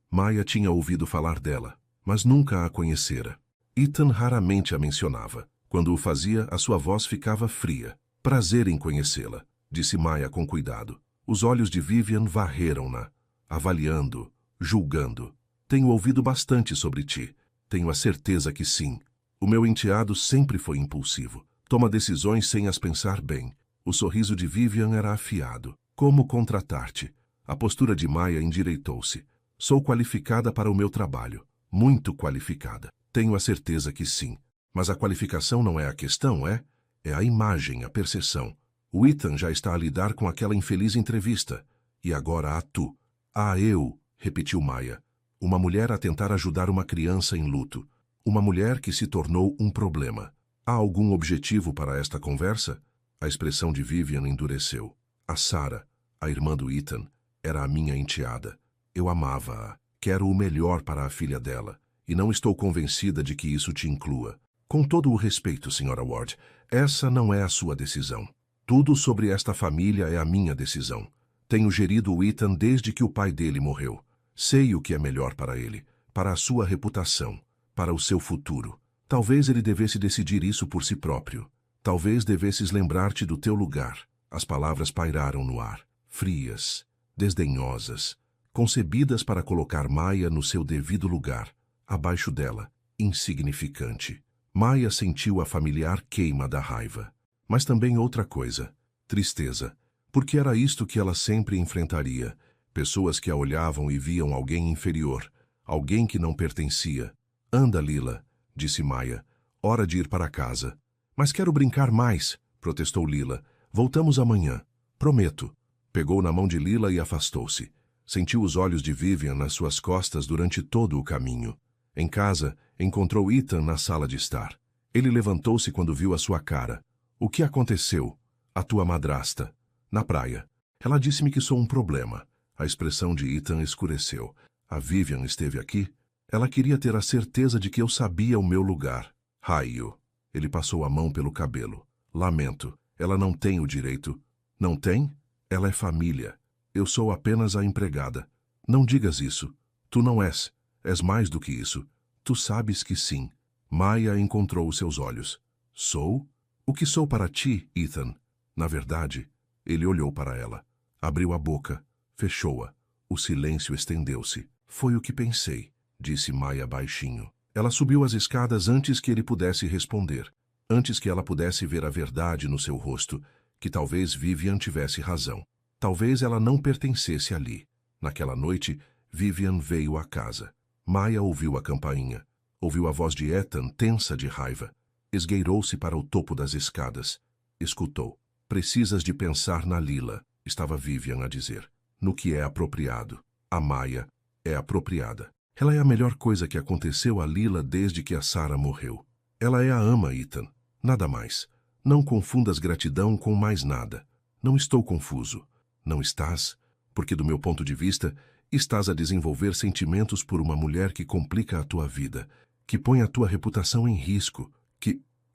Maya tinha ouvido falar dela, mas nunca a conhecera. Ethan raramente a mencionava. Quando o fazia, a sua voz ficava fria. Prazer em conhecê-la, disse Maya com cuidado. Os olhos de Vivian varreram-na, avaliando, julgando. Tenho ouvido bastante sobre ti. Tenho a certeza que sim. O meu enteado sempre foi impulsivo. Toma decisões sem as pensar bem. O sorriso de Vivian era afiado. Como contratar-te? A postura de Maya endireitou-se. Sou qualificada para o meu trabalho. Muito qualificada. Tenho a certeza que sim. Mas a qualificação não é a questão, é? É a imagem, a percepção. O Ethan já está a lidar com aquela infeliz entrevista. E agora há tu. Há eu, repetiu Maya. Uma mulher a tentar ajudar uma criança em luto. Uma mulher que se tornou um problema. Há algum objetivo para esta conversa? A expressão de Vivian endureceu. A Sarah, a irmã do Ethan, era a minha enteada. Eu amava-a. Quero o melhor para a filha dela. E não estou convencida de que isso te inclua. Com todo o respeito, Sra. Ward, essa não é a sua decisão. Tudo sobre esta família é a minha decisão. Tenho gerido o Ethan desde que o pai dele morreu. Sei o que é melhor para ele, para a sua reputação, para o seu futuro. Talvez ele devesse decidir isso por si próprio. Talvez devesses lembrar-te do teu lugar. As palavras pairaram no ar, frias, desdenhosas, concebidas para colocar Maya no seu devido lugar, abaixo dela, insignificante. Maya sentiu a familiar queima da raiva. Mas também outra coisa, tristeza, porque era isto que ela sempre enfrentaria. Pessoas que a olhavam e viam alguém inferior, alguém que não pertencia. Anda, Lila, disse Maya, hora de ir para casa. Mas quero brincar mais, protestou Lila. Voltamos amanhã. Prometo. Pegou na mão de Lila e afastou-se. Sentiu os olhos de Vivian nas suas costas durante todo o caminho. Em casa, encontrou Ethan na sala de estar. Ele levantou-se quando viu a sua cara. O que aconteceu? A tua madrasta. Na praia. Ela disse-me que sou um problema. A expressão de Ethan escureceu. A Vivian esteve aqui? Ela queria ter a certeza de que eu sabia o meu lugar. Raio. Ele passou a mão pelo cabelo. Lamento. Ela não tem o direito. Não tem? Ela é família. Eu sou apenas a empregada. Não digas isso. Tu não és. És mais do que isso. Tu sabes que sim. Maya encontrou os seus olhos. Sou? O que sou para ti, Ethan? Na verdade, ele olhou para ela. Abriu a boca. Fechou-a. O silêncio estendeu-se. Foi o que pensei, disse Maya baixinho. Ela subiu as escadas antes que ele pudesse responder. Antes que ela pudesse ver a verdade no seu rosto, que talvez Vivian tivesse razão. Talvez ela não pertencesse ali. Naquela noite, Vivian veio à casa. Maya ouviu a campainha. Ouviu a voz de Ethan tensa de raiva. Esgueirou-se para o topo das escadas. Escutou. Precisas de pensar na Lila, estava Vivian a dizer. No que é apropriado. A Maya é apropriada. Ela é a melhor coisa que aconteceu a Lila desde que a Sarah morreu. Ela é a ama, Ethan. Nada mais. Não confundas gratidão com mais nada. Não estou confuso. Não estás, porque do meu ponto de vista, estás a desenvolver sentimentos por uma mulher que complica a tua vida, que põe a tua reputação em risco,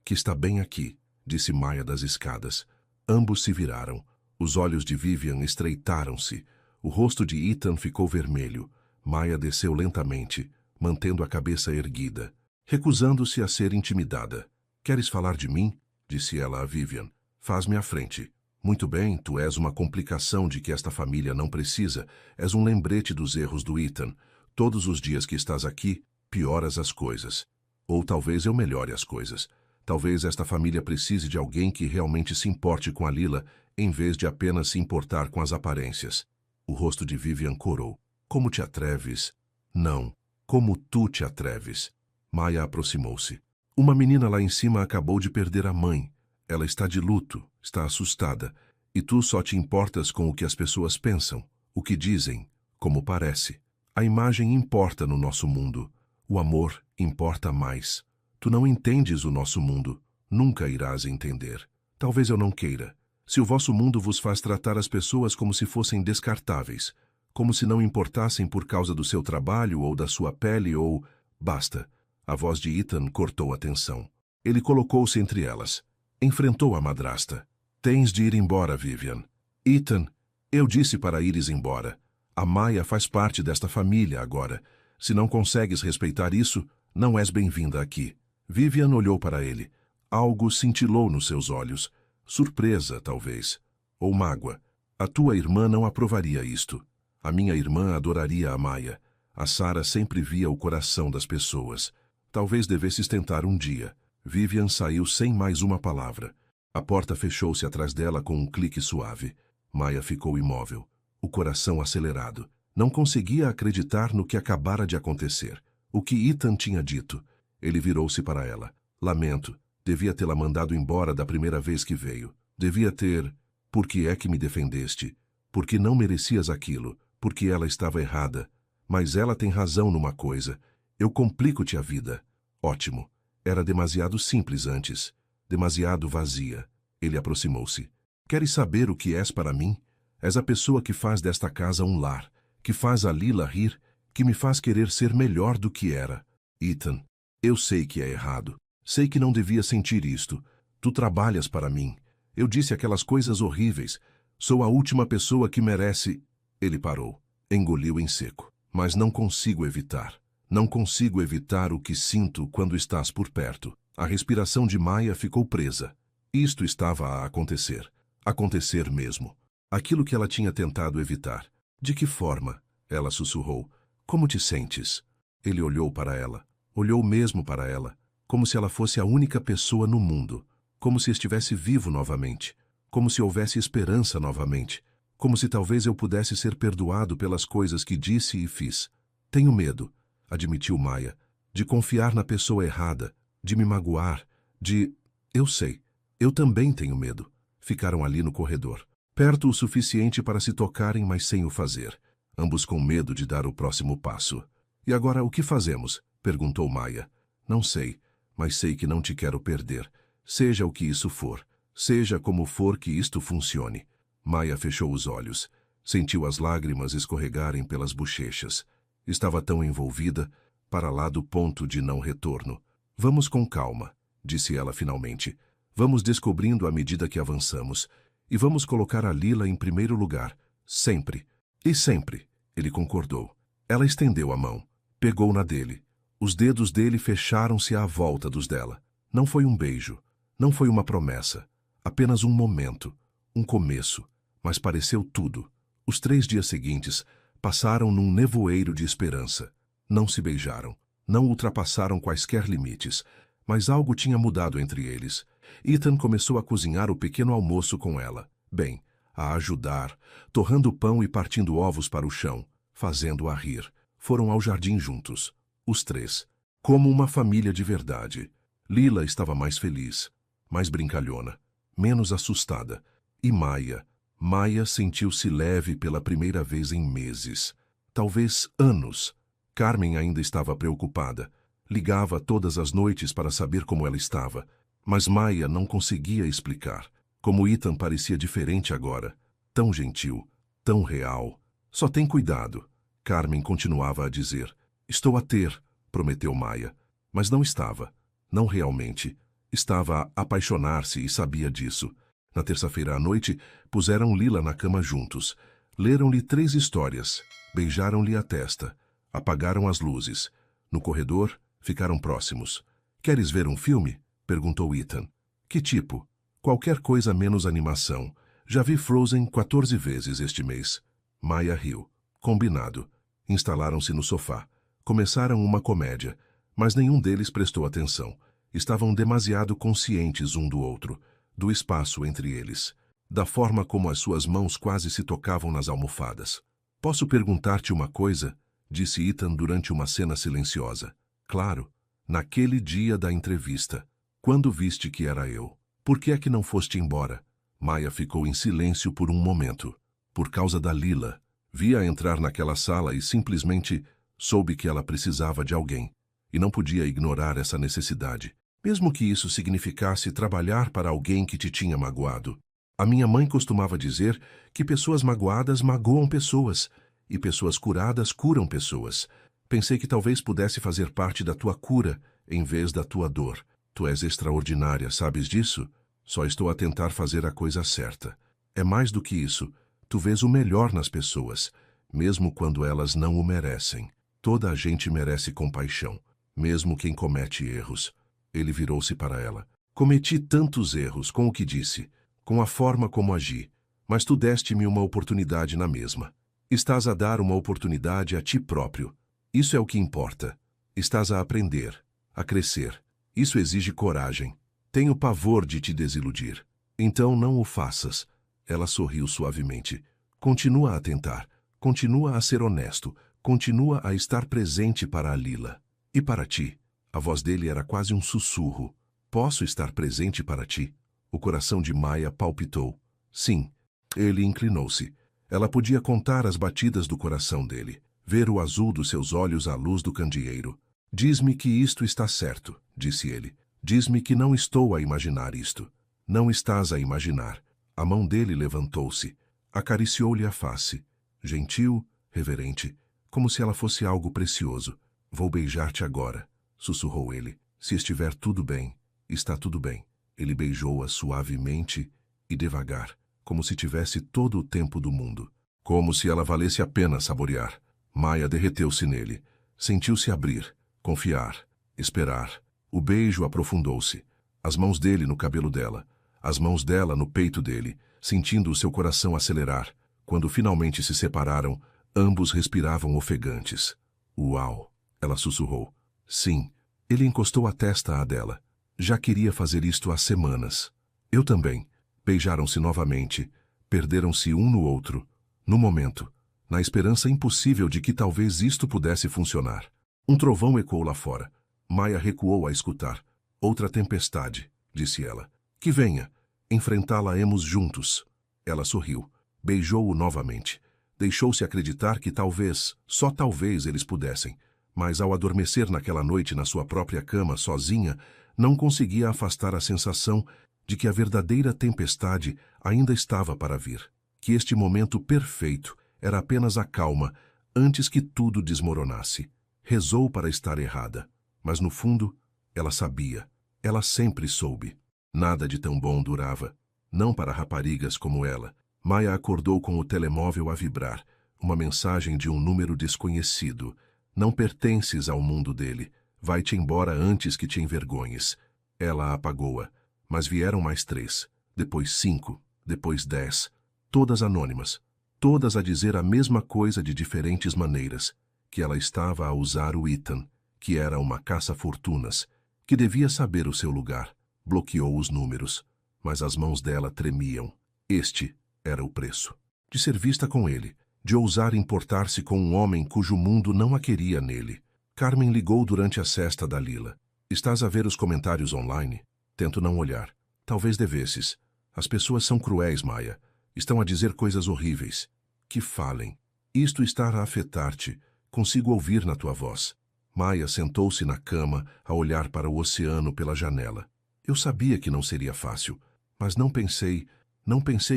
que está bem aqui, disse Maya das escadas. Ambos se viraram. Os olhos de Vivian estreitaram-se. O rosto de Ethan ficou vermelho. Maya desceu lentamente, mantendo a cabeça erguida, recusando-se a ser intimidada. Queres falar de mim? Disse ela a Vivian. Faz-me à frente. Muito bem, tu és uma complicação de que esta família não precisa. És um lembrete dos erros do Ethan. Todos os dias que estás aqui, pioras as coisas. Ou talvez eu melhore as coisas. Talvez esta família precise de alguém que realmente se importe com a Lila, em vez de apenas se importar com as aparências. O rosto de Vivian corou. Como te atreves? Não. Como tu te atreves? Maya aproximou-se. Uma menina lá em cima acabou de perder a mãe. Ela está de luto, está assustada. E tu só te importas com o que as pessoas pensam, o que dizem, como parece. A imagem importa no nosso mundo. O amor importa mais. Tu não entendes o nosso mundo. Nunca irás entender. Talvez eu não queira. Se o vosso mundo vos faz tratar as pessoas como se fossem descartáveis, como se não importassem por causa do seu trabalho ou da sua pele ou... Basta. A voz de Ethan cortou a tensão. Ele colocou-se entre elas. Enfrentou a madrasta. Tens de ir embora, Vivian. Ethan, eu disse para ires embora. A Maya faz parte desta família agora. Se não consegues respeitar isso, não és bem-vinda aqui. Vivian olhou para ele. Algo cintilou nos seus olhos. Surpresa, talvez. Ou mágoa. A tua irmã não aprovaria isto. A minha irmã adoraria a Maya. A Sarah sempre via o coração das pessoas. Talvez devesses tentar um dia. Vivian saiu sem mais uma palavra. A porta fechou-se atrás dela com um clique suave. Maya ficou imóvel, o coração acelerado. Não conseguia acreditar no que acabara de acontecer. O que Ethan tinha dito. Ele virou-se para ela. Lamento. Devia tê-la mandado embora da primeira vez que veio. Devia ter... Por que é que me defendeste? Porque não merecias aquilo. Porque ela estava errada. Mas ela tem razão numa coisa. Eu complico-te a vida. Ótimo. Era demasiado simples antes. Demasiado vazia. Ele aproximou-se. Queres saber o que és para mim? És a pessoa que faz desta casa um lar. Que faz a Lila rir. Que me faz querer ser melhor do que era. Ethan, eu sei que é errado. Sei que não devia sentir isto. Tu trabalhas para mim. Eu disse aquelas coisas horríveis. Sou a última pessoa que merece... Ele parou. Engoliu em seco. Mas não consigo evitar. Não consigo evitar o que sinto quando estás por perto. A respiração de Maya ficou presa. Isto estava a acontecer. Acontecer mesmo. Aquilo que ela tinha tentado evitar. De que forma? Ela sussurrou. Como te sentes? Ele olhou para ela. Olhou mesmo para ela. Como se ela fosse a única pessoa no mundo. Como se estivesse vivo novamente. Como se houvesse esperança novamente. Como se talvez eu pudesse ser perdoado pelas coisas que disse e fiz. Tenho medo, admitiu Maya, de confiar na pessoa errada, de me magoar, de... Eu sei, eu também tenho medo. Ficaram ali no corredor, perto o suficiente para se tocarem, mas sem o fazer. Ambos com medo de dar o próximo passo. E agora o que fazemos? Perguntou Maya. Não sei, mas sei que não te quero perder. Seja o que isso for. Seja como for que isto funcione. Maya fechou os olhos. Sentiu as lágrimas escorregarem pelas bochechas. Estava tão envolvida, para lá do ponto de não retorno. Vamos com calma, disse ela finalmente. Vamos descobrindo à medida que avançamos. E vamos colocar a Lila em primeiro lugar. Sempre. E sempre, ele concordou. Ela estendeu a mão. Pegou na dele. Os dedos dele fecharam-se à volta dos dela. Não foi um beijo. Não foi uma promessa. Apenas um momento. Um começo. Mas pareceu tudo. Os 3 dias seguintes passaram num nevoeiro de esperança. Não se beijaram. Não ultrapassaram quaisquer limites. Mas algo tinha mudado entre eles. Ethan começou a cozinhar o pequeno almoço com ela. Bem, a ajudar, torrando pão e partindo ovos para o chão, fazendo-a rir. Foram ao jardim juntos. Os 3. Como uma família de verdade. Lila estava mais feliz, mais brincalhona, menos assustada. E Maya sentiu-se leve pela primeira vez em meses. Talvez anos. Carmen ainda estava preocupada. Ligava todas as noites para saber como ela estava. Mas Maya não conseguia explicar. Como Ethan parecia diferente agora. Tão gentil, tão real. Só tem cuidado. Carmen continuava a dizer. Estou a ter, prometeu Maya. Mas não estava. Não realmente. Estava a apaixonar-se e sabia disso. Na terça-feira à noite, puseram Lila na cama juntos. Leram-lhe 3 histórias. Beijaram-lhe a testa. Apagaram as luzes. No corredor, ficaram próximos. Queres ver um filme? Perguntou Ethan. Que tipo? Qualquer coisa menos animação. Já vi Frozen 14 vezes este mês. Maya riu. Combinado. Instalaram-se no sofá. Começaram uma comédia, mas nenhum deles prestou atenção. Estavam demasiado conscientes um do outro, do espaço entre eles, da forma como as suas mãos quase se tocavam nas almofadas. Posso perguntar-te uma coisa? Disse Ethan durante uma cena silenciosa. Claro, naquele dia da entrevista. Quando viste que era eu? Por que é que não foste embora? Maya ficou em silêncio por um momento. Por causa da Lila. Vi-a entrar naquela sala e simplesmente soube que ela precisava de alguém. E não podia ignorar essa necessidade. Mesmo que isso significasse trabalhar para alguém que te tinha magoado. A minha mãe costumava dizer que pessoas magoadas magoam pessoas, e pessoas curadas curam pessoas. Pensei que talvez pudesse fazer parte da tua cura, em vez da tua dor. Tu és extraordinária, sabes disso? Só estou a tentar fazer a coisa certa. É mais do que isso. Tu vês o melhor nas pessoas, mesmo quando elas não o merecem. Toda a gente merece compaixão, mesmo quem comete erros. Ele virou-se para ela. Cometi tantos erros com o que disse, com a forma como agi, mas tu deste-me uma oportunidade na mesma. Estás a dar uma oportunidade a ti próprio. Isso é o que importa. Estás a aprender, a crescer. Isso exige coragem. Tenho pavor de te desiludir. Então não o faças. Ela sorriu suavemente. Continua a tentar. Continua a ser honesto. Continua a estar presente para a Lila. E para ti? A voz dele era quase um sussurro. Posso estar presente para ti? O coração de Maya palpitou. Sim. Ele inclinou-se. Ela podia contar as batidas do coração dele, ver o azul dos seus olhos à luz do candeeiro. Diz-me que isto está certo, disse ele. Diz-me que não estou a imaginar isto. Não estás a imaginar. A mão dele levantou-se. Acariciou-lhe a face. Gentil, reverente, como se ela fosse algo precioso. Vou beijar-te agora, sussurrou ele. Se estiver tudo bem, está tudo bem. Ele beijou-a suavemente e devagar, como se tivesse todo o tempo do mundo. Como se ela valesse a pena saborear. Maya derreteu-se nele. Sentiu-se abrir, confiar, esperar. O beijo aprofundou-se. As mãos dele no cabelo dela, as mãos dela no peito dele, sentindo o seu coração acelerar. Quando finalmente se separaram, ambos respiravam ofegantes. Uau! Ela sussurrou. Sim. Ele encostou a testa à dela. Já queria fazer isto há semanas. Eu também. Beijaram-se novamente. Perderam-se um no outro. No momento, na esperança impossível de que talvez isto pudesse funcionar. Um trovão ecoou lá fora. Maya recuou a escutar. Outra tempestade, disse ela. Que venha. Enfrentá-la-emos juntos. Ela sorriu. Beijou-o novamente. Deixou-se acreditar que talvez, só talvez eles pudessem. Mas ao adormecer naquela noite na sua própria cama, sozinha, não conseguia afastar a sensação de que a verdadeira tempestade ainda estava para vir. Que este momento perfeito era apenas a calma antes que tudo desmoronasse. Rezou para estar errada. Mas no fundo, ela sabia. Ela sempre soube. Nada de tão bom durava. Não para raparigas como ela. Maya acordou com o telemóvel a vibrar. Uma mensagem de um número desconhecido. Não pertences ao mundo dele. Vai-te embora antes que te envergonhes. Ela apagou-a. Mas vieram mais 3. Depois 5. Depois 10. Todas anônimas. Todas a dizer a mesma coisa de diferentes maneiras. Que ela estava a usar o Ethan. Que era uma caça-fortunas. Que devia saber o seu lugar. Bloqueou os números. Mas as mãos dela tremiam. Este era o preço. De ser vista com ele. De ousar importar-se com um homem cujo mundo não a queria nele. Carmen ligou durante a sesta da Lila. Estás a ver os comentários online? Tento não olhar. Talvez devesses. As pessoas são cruéis, Maya. Estão a dizer coisas horríveis. Que falem. Isto está a afetar-te. Consigo ouvir na tua voz. Maya sentou-se na cama a olhar para o oceano pela janela. Eu sabia que não seria fácil, mas não pensei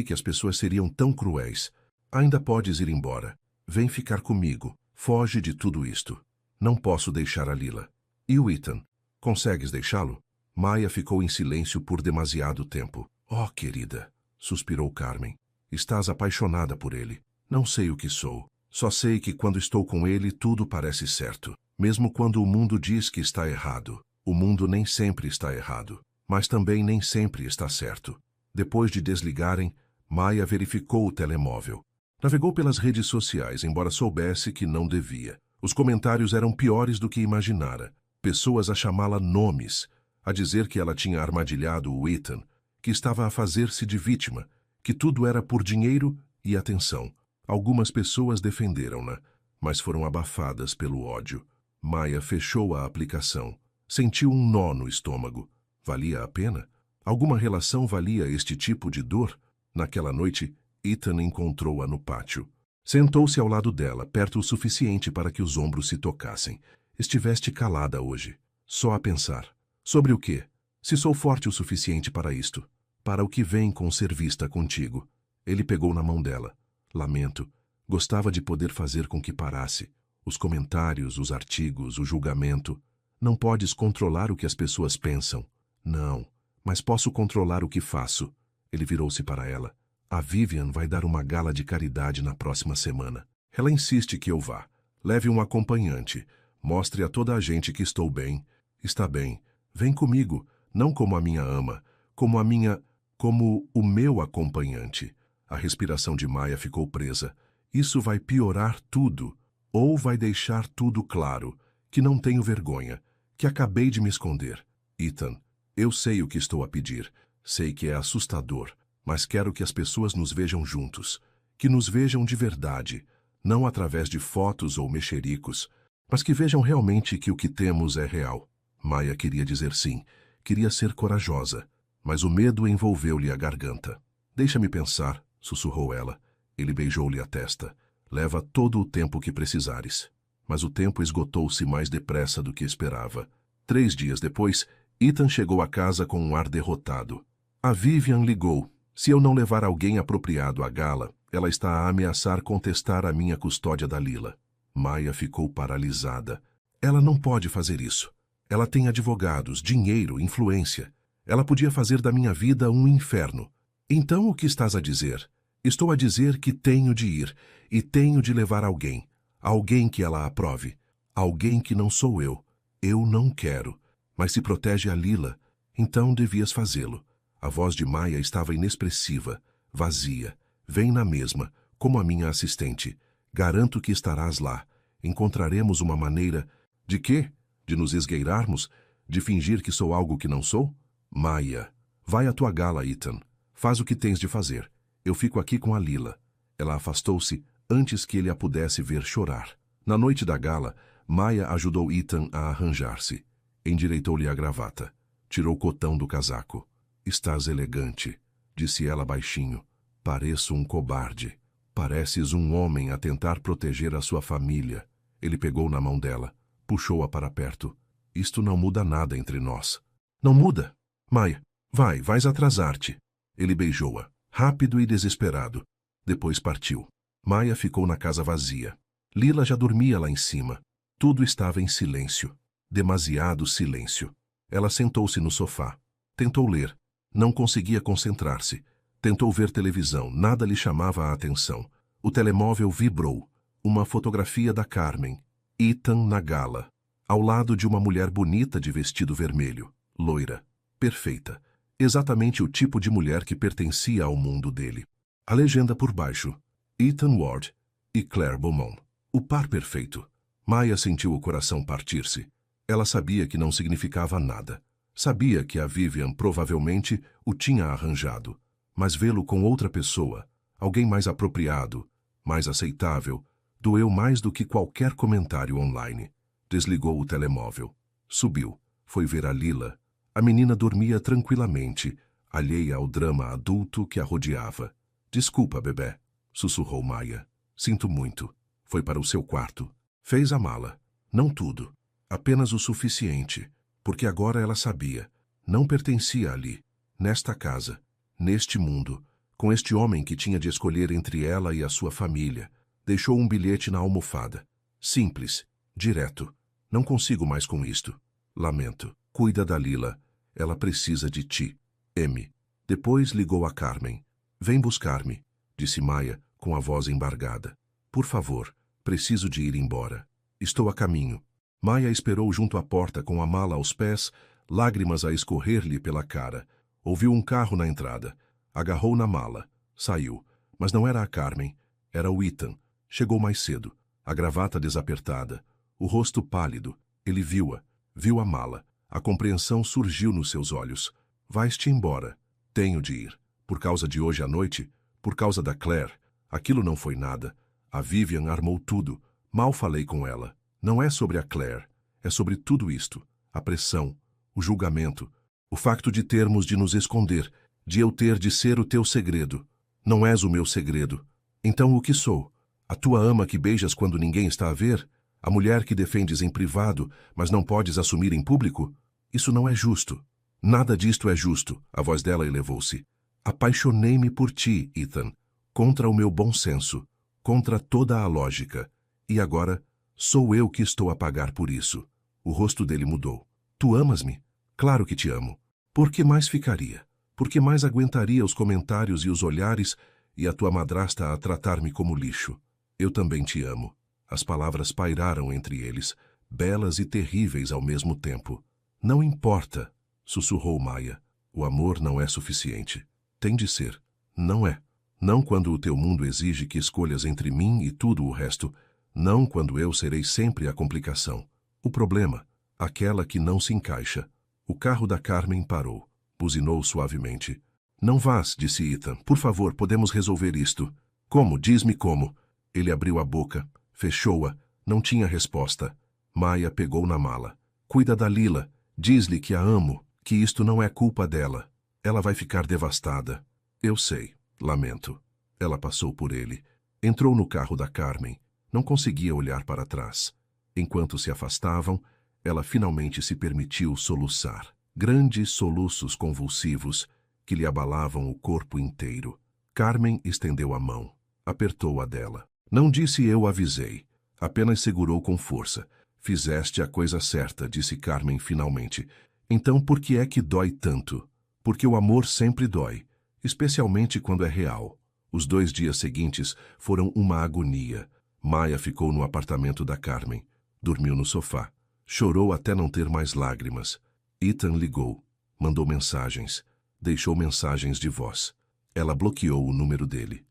que as pessoas seriam tão cruéis. Ainda podes ir embora. Vem ficar comigo. Foge de tudo isto. Não posso deixar a Lila. E o Ethan? Consegues deixá-lo? Maya ficou em silêncio por demasiado tempo. Oh, querida, suspirou Carmen. Estás apaixonada por ele. Não sei o que sou. Só sei que quando estou com ele tudo parece certo. Mesmo quando o mundo diz que está errado. O mundo nem sempre está errado. Mas também nem sempre está certo. Depois de desligarem, Maya verificou o telemóvel. Navegou pelas redes sociais, embora soubesse que não devia. Os comentários eram piores do que imaginara. Pessoas a chamá-la nomes, a dizer que ela tinha armadilhado o Ethan, que estava a fazer-se de vítima, que tudo era por dinheiro e atenção. Algumas pessoas defenderam-na, mas foram abafadas pelo ódio. Maya fechou a aplicação. Sentiu um nó no estômago. Valia a pena? Alguma relação valia este tipo de dor? Naquela noite, Ethan encontrou-a no pátio. Sentou-se ao lado dela, perto o suficiente para que os ombros se tocassem. Estiveste calada hoje. Só a pensar. Sobre o quê? Se sou forte o suficiente para isto. Para o que vem com ser vista contigo. Ele pegou na mão dela. Lamento. Gostava de poder fazer com que parasse. Os comentários, os artigos, o julgamento. Não podes controlar o que as pessoas pensam. Não, mas posso controlar o que faço. Ele virou-se para ela. A Vivian vai dar uma gala de caridade na próxima semana. Ela insiste que eu vá. Leve um acompanhante. Mostre a toda a gente que estou bem. Está bem. Vem comigo, não como a minha ama, como o meu acompanhante. A respiração de Maya ficou presa. Isso vai piorar tudo, ou vai deixar tudo claro, que não tenho vergonha, que acabei de me esconder. Ethan, eu sei o que estou a pedir. Sei que é assustador, mas quero que as pessoas nos vejam juntos, que nos vejam de verdade, não através de fotos ou mexericos, mas que vejam realmente que o que temos é real. Maya queria dizer sim, queria ser corajosa, mas o medo envolveu-lhe a garganta. Deixa-me pensar, sussurrou ela. Ele beijou-lhe a testa. Leva todo o tempo que precisares. Mas o tempo esgotou-se mais depressa do que esperava. 3 dias depois, Ethan chegou a casa com um ar derrotado. A Vivian ligou. Se eu não levar alguém apropriado à gala, ela está a ameaçar contestar a minha custódia da Lila. Maya ficou paralisada. Ela não pode fazer isso. Ela tem advogados, dinheiro, influência. Ela podia fazer da minha vida um inferno. Então o que estás a dizer? Estou a dizer que tenho de ir, e tenho de levar alguém. Alguém que ela aprove. Alguém que não sou eu. Eu não quero. Mas se protege a Lila, então devias fazê-lo. A voz de Maya estava inexpressiva, vazia. Vem na mesma, como a minha assistente. Garanto que estarás lá. Encontraremos uma maneira... De quê? De nos esgueirarmos? De fingir que sou algo que não sou? Maya, vai à tua gala, Ethan. Faz o que tens de fazer. Eu fico aqui com a Lila. Ela afastou-se antes que ele a pudesse ver chorar. Na noite da gala, Maya ajudou Ethan a arranjar-se. Endireitou-lhe a gravata. Tirou o cotão do casaco. Estás elegante, disse ela baixinho. Pareço um cobarde. Pareces um homem a tentar proteger a sua família. Ele pegou na mão dela, puxou-a para perto. Isto não muda nada entre nós. Não muda? Maya, vais atrasar-te. Ele beijou-a, rápido e desesperado. Depois partiu. Maya ficou na casa vazia. Lila já dormia lá em cima. Tudo estava em silêncio. Demasiado silêncio. Ela sentou-se no sofá. Tentou ler. Não conseguia concentrar-se. Tentou ver televisão. Nada lhe chamava a atenção. O telemóvel vibrou. Uma fotografia da Carmen. Ethan na gala. Ao lado de uma mulher bonita de vestido vermelho. Loira. Perfeita. Exatamente o tipo de mulher que pertencia ao mundo dele. A legenda por baixo. Ethan Ward e Claire Beaumont. O par perfeito. Maya sentiu o coração partir-se. Ela sabia que não significava nada. Sabia que a Vivian provavelmente o tinha arranjado. Mas vê-lo com outra pessoa, alguém mais apropriado, mais aceitável, doeu mais do que qualquer comentário online. Desligou o telemóvel. Subiu. Foi ver a Lila. A menina dormia tranquilamente, alheia ao drama adulto que a rodeava. Desculpa, bebê, sussurrou Maya. Sinto muito. Foi para o seu quarto. Fez a mala. Não tudo. Apenas o suficiente. Porque agora ela sabia. Não pertencia ali. Nesta casa. Neste mundo. Com este homem que tinha de escolher entre ela e a sua família. Deixou um bilhete na almofada. Simples. Direto. Não consigo mais com isto. Lamento. Cuida da Lila. Ela precisa de ti. M. Depois ligou a Carmen. Vem buscar-me, disse Maya com a voz embargada. Por favor, preciso de ir embora. Estou a caminho. Maya esperou junto à porta com a mala aos pés, lágrimas a escorrer-lhe pela cara. Ouviu um carro na entrada. Agarrou na mala. Saiu. Mas não era a Carmen. Era o Ethan. Chegou mais cedo. A gravata desapertada. O rosto pálido. Ele viu-a. Viu a mala. A compreensão surgiu nos seus olhos. Vais-te embora. Tenho de ir. Por causa de hoje à noite? Por causa da Claire? Aquilo não foi nada. A Vivian armou tudo. Mal falei com ela. Não é sobre a Claire. É sobre tudo isto. A pressão. O julgamento. O facto de termos de nos esconder. De eu ter de ser o teu segredo. Não és o meu segredo. Então o que sou? A tua ama que beijas quando ninguém está a ver? A mulher que defendes em privado, mas não podes assumir em público? Isso não é justo. Nada disto é justo. A voz dela elevou-se. Apaixonei-me por ti, Ethan. Contra o meu bom senso. Contra toda a lógica. E agora, sou eu que estou a pagar por isso. O rosto dele mudou. Tu amas-me? Claro que te amo. Por que mais ficaria? Por que mais aguentaria os comentários e os olhares e a tua madrasta a tratar-me como lixo? Eu também te amo. As palavras pairaram entre eles, belas e terríveis ao mesmo tempo. Não importa, sussurrou Maia. O amor não é suficiente. Tem de ser. Não é. Não quando o teu mundo exige que escolhas entre mim e tudo o resto. Não quando eu serei sempre a complicação. O problema, aquela que não se encaixa. O carro da Carmen parou. Buzinou suavemente. Não vás, disse Ethan. Por favor, podemos resolver isto. Como? Diz-me como. Ele abriu a boca, fechou-a. Não tinha resposta. Maia pegou na mala. Cuida da Lila. Diz-lhe que a amo, que isto não é culpa dela. Ela vai ficar devastada. Eu sei. Lamento. Ela passou por ele. Entrou no carro da Carmen. Não conseguia olhar para trás. Enquanto se afastavam, ela finalmente se permitiu soluçar. Grandes soluços convulsivos que lhe abalavam o corpo inteiro. Carmen estendeu a mão. Apertou a dela. Não disse eu avisei. Apenas segurou com força. Fizeste a coisa certa, disse Carmen finalmente. Então por que é que dói tanto? Porque o amor sempre dói, especialmente quando é real. Os 2 dias seguintes foram uma agonia. Maia ficou no apartamento da Carmen. Dormiu no sofá. Chorou até não ter mais lágrimas. Ethan ligou. Mandou mensagens. Deixou mensagens de voz. Ela bloqueou o número dele.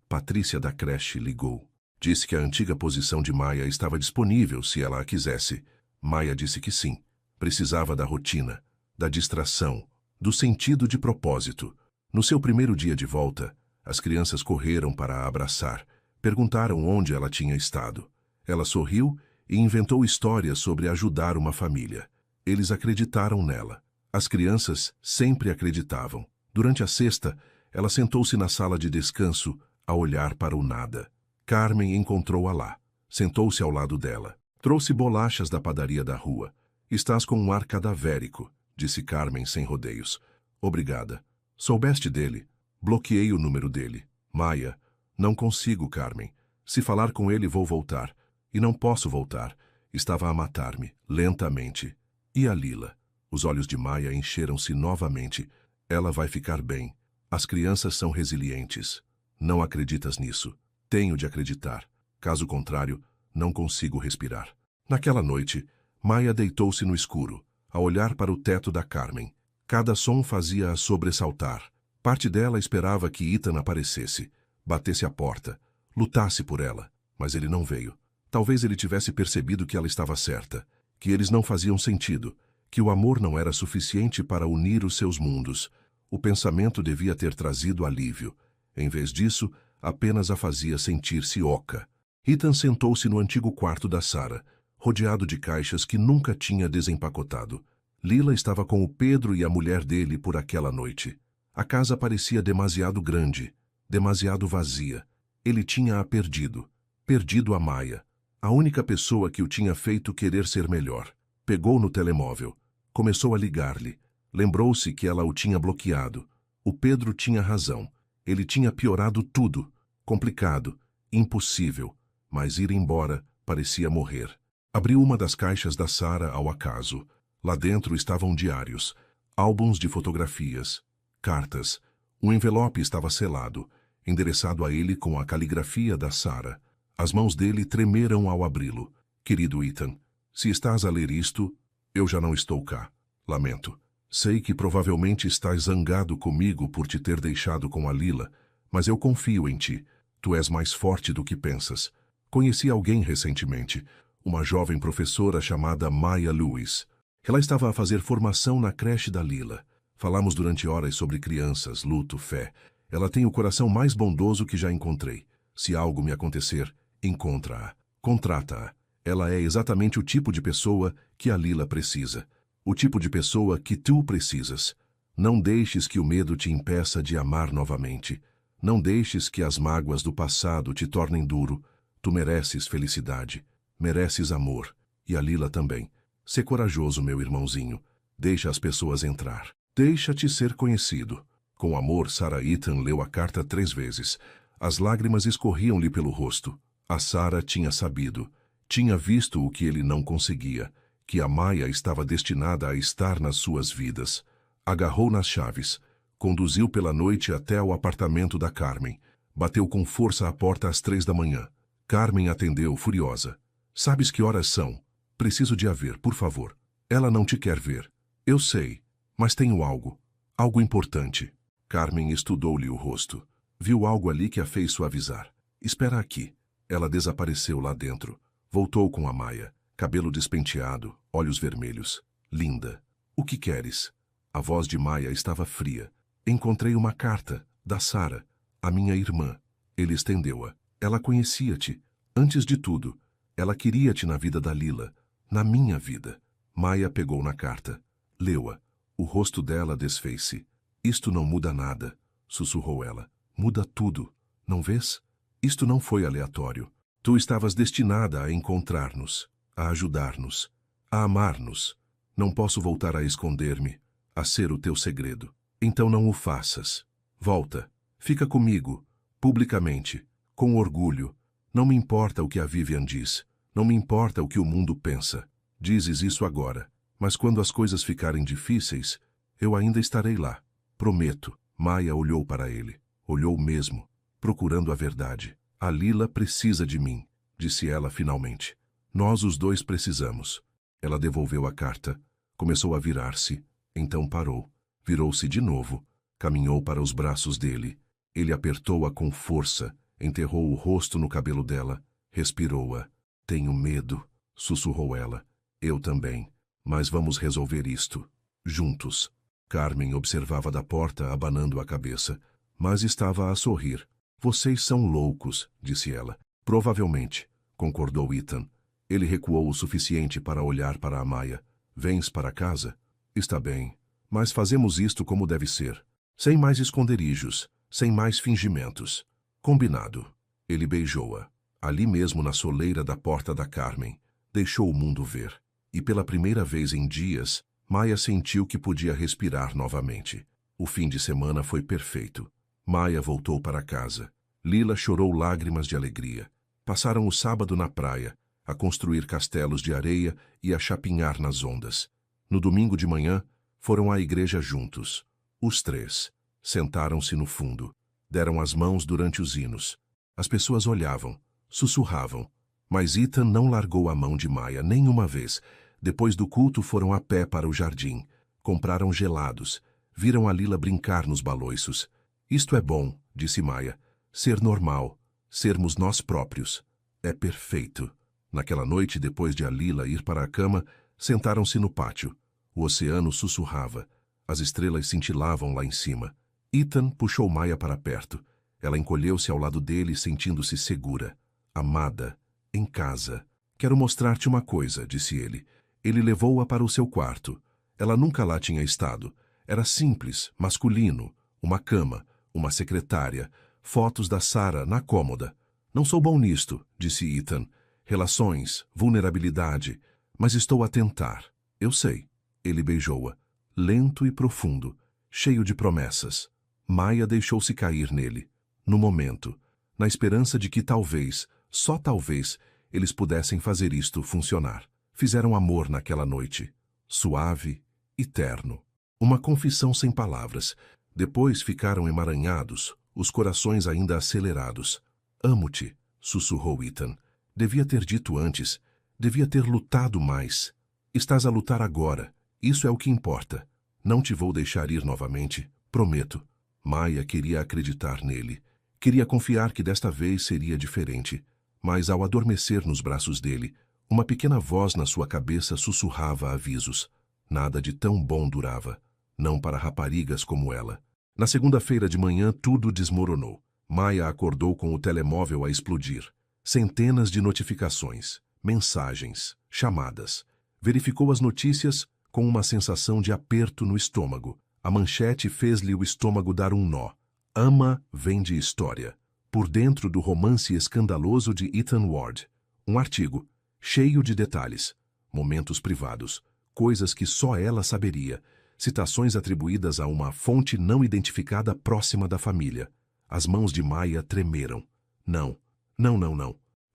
Patrícia da creche ligou. Disse que a antiga posição de Maia estava disponível se ela a quisesse. Maia disse que sim. Precisava da rotina, da distração, do sentido de propósito. No seu primeiro dia de volta, as crianças correram para a abraçar. Perguntaram onde ela tinha estado. Ela sorriu e inventou histórias sobre ajudar uma família. Eles acreditaram nela. As crianças sempre acreditavam. Durante a sexta, ela sentou-se na sala de descanso a olhar para o nada. Carmen encontrou-a lá. Sentou-se ao lado dela. Trouxe bolachas da padaria da rua. Estás com um ar cadavérico, disse Carmen sem rodeios. Obrigada. Soubeste dele? Bloqueei o número dele. Maia. Não consigo, Carmen. Se falar com ele, vou voltar. E não posso voltar. Estava a matar-me, lentamente. E a Lila? Os olhos de Maia encheram-se novamente. Ela vai ficar bem. As crianças são resilientes. Não acreditas nisso. Tenho de acreditar. Caso contrário, não consigo respirar. Naquela noite, Maia deitou-se no escuro, a olhar para o teto da Carmen. Cada som fazia-a sobressaltar. Parte dela esperava que Ethan aparecesse, batesse a porta, lutasse por ela, mas ele não veio. Talvez ele tivesse percebido que ela estava certa, que eles não faziam sentido, que o amor não era suficiente para unir os seus mundos. O pensamento devia ter trazido alívio. Em vez disso, apenas a fazia sentir-se oca. Ethan sentou-se no antigo quarto da Sarah, rodeado de caixas que nunca tinha desempacotado. Lila estava com o Pedro e a mulher dele por aquela noite. A casa parecia demasiado grande, demasiado vazia. Ele tinha-a perdido. Perdido a Maia, a única pessoa que o tinha feito querer ser melhor. Pegou no telemóvel. Começou a ligar-lhe. Lembrou-se que ela o tinha bloqueado. O Pedro tinha razão. Ele tinha piorado tudo. Complicado. Impossível. Mas ir embora parecia morrer. Abriu uma das caixas da Sarah ao acaso. Lá dentro estavam diários, álbuns de fotografias, cartas. Um envelope estava selado, endereçado a ele com a caligrafia da Sarah. As mãos dele tremeram ao abri-lo. Querido Ethan, se estás a ler isto, eu já não estou cá. Lamento. Sei que provavelmente estás zangado comigo por te ter deixado com a Lila, mas eu confio em ti. Tu és mais forte do que pensas. Conheci alguém recentemente, uma jovem professora chamada Maia Lewis. Ela estava a fazer formação na creche da Lila. Falamos durante horas sobre crianças, luto, fé. Ela tem o coração mais bondoso que já encontrei. Se algo me acontecer, encontra-a. Contrata-a. Ela é exatamente o tipo de pessoa que a Lila precisa. O tipo de pessoa que tu precisas. Não deixes que o medo te impeça de amar novamente. Não deixes que as mágoas do passado te tornem duro. Tu mereces felicidade. Mereces amor. E a Lila também. Sê corajoso, meu irmãozinho. Deixa as pessoas entrar. Deixa-te ser conhecido. Com amor, Sarah Ethan leu a carta 3 vezes. As lágrimas escorriam-lhe pelo rosto. A Sarah tinha sabido. Tinha visto o que ele não conseguia. Que a Maia estava destinada a estar nas suas vidas. Agarrou nas chaves. Conduziu pela noite até ao apartamento da Carmen. Bateu com força à porta às 3 da manhã. Carmen atendeu, furiosa. Sabes que horas são? Preciso de a ver, por favor. Ela não te quer ver. Eu sei, mas tenho algo. Algo importante. Carmen estudou-lhe o rosto. Viu algo ali que a fez suavizar. Espera aqui. Ela desapareceu lá dentro. Voltou com a Maia. Cabelo despenteado, olhos vermelhos. Linda. O que queres? A voz de Maia estava fria. Encontrei uma carta, da Sara, a minha irmã. Ele estendeu-a. Ela conhecia-te. Antes de tudo, ela queria-te na vida da Lila, na minha vida. Maia pegou na carta. Leu-a. O rosto dela desfez-se. Isto não muda nada, sussurrou ela. Muda tudo. Não vês? Isto não foi aleatório. Tu estavas destinada a encontrar-nos, a ajudar-nos, a amar-nos. Não posso voltar a esconder-me, a ser o teu segredo. Então não o faças. Volta. Fica comigo, publicamente, com orgulho. Não me importa o que a Vivian diz. Não me importa o que o mundo pensa. Dizes isso agora, mas quando as coisas ficarem difíceis, eu ainda estarei lá. Prometo. Maia olhou para ele. Olhou mesmo, procurando a verdade. A Lila precisa de mim, disse ela finalmente. Nós os dois precisamos. Ela devolveu a carta, começou a virar-se, então parou. Virou-se de novo, caminhou para os braços dele. Ele apertou-a com força, enterrou o rosto no cabelo dela, respirou-a. Tenho medo, sussurrou ela. Eu também, mas vamos resolver isto. Juntos. Carmen observava da porta, abanando a cabeça, mas estava a sorrir. Vocês são loucos, disse ela. Provavelmente, concordou Ethan. Ele recuou o suficiente para olhar para a Maia. Vens para casa? Está bem, mas fazemos isto como deve ser. Sem mais esconderijos, sem mais fingimentos. Combinado. Ele beijou-a. Ali mesmo na soleira da porta da Carmen. Deixou o mundo ver. E pela primeira vez em dias, Maia sentiu que podia respirar novamente. O fim de semana foi perfeito. Maia voltou para casa. Lila chorou lágrimas de alegria. Passaram o sábado na praia, a construir castelos de areia e a chapinhar nas ondas. No domingo de manhã, foram à igreja juntos. Os três. Sentaram-se no fundo. Deram as mãos durante os hinos. As pessoas olhavam, sussurravam. Mas Ethan não largou a mão de Maia nenhuma vez. Depois do culto foram a pé para o jardim. Compraram gelados. Viram a Lila brincar nos baloiços. Isto é bom, disse Maia. Ser normal. Sermos nós próprios. É perfeito. Naquela noite, depois de a Lila ir para a cama, sentaram-se no pátio. O oceano sussurrava. As estrelas cintilavam lá em cima. Ethan puxou Maia para perto. Ela encolheu-se ao lado dele, sentindo-se segura. Amada. Em casa. Quero mostrar-te uma coisa, disse ele. Ele levou-a para o seu quarto. Ela nunca lá tinha estado. Era simples, masculino. Uma cama, uma secretária, fotos da Sara na cômoda. Não sou bom nisto, disse Ethan. Relações, vulnerabilidade. Mas estou a tentar. Eu sei. Ele beijou-a. Lento e profundo, cheio de promessas. Maia deixou-se cair nele. No momento. Na esperança de que talvez, só talvez, eles pudessem fazer isto funcionar. Fizeram amor naquela noite. Suave e terno. Uma confissão sem palavras. Depois ficaram emaranhados, os corações ainda acelerados. Amo-te, sussurrou Ethan. Devia ter dito antes. Devia ter lutado mais. Estás a lutar agora. Isso é o que importa. Não te vou deixar ir novamente, prometo. Maia queria acreditar nele. Queria confiar que desta vez seria diferente. Mas ao adormecer nos braços dele, uma pequena voz na sua cabeça sussurrava avisos. Nada de tão bom durava. Não para raparigas como ela. Na segunda-feira de manhã tudo desmoronou. Maia acordou com o telemóvel a explodir. Centenas de notificações, mensagens, chamadas. Verificou as notícias com uma sensação de aperto no estômago. A manchete fez-lhe o estômago dar um nó. Ama vende história. Por dentro do romance escandaloso de Ethan Ward. Um artigo, cheio de detalhes, momentos privados, coisas que só ela saberia, citações atribuídas a uma fonte não identificada próxima da família. As mãos de Maia tremeram. Não.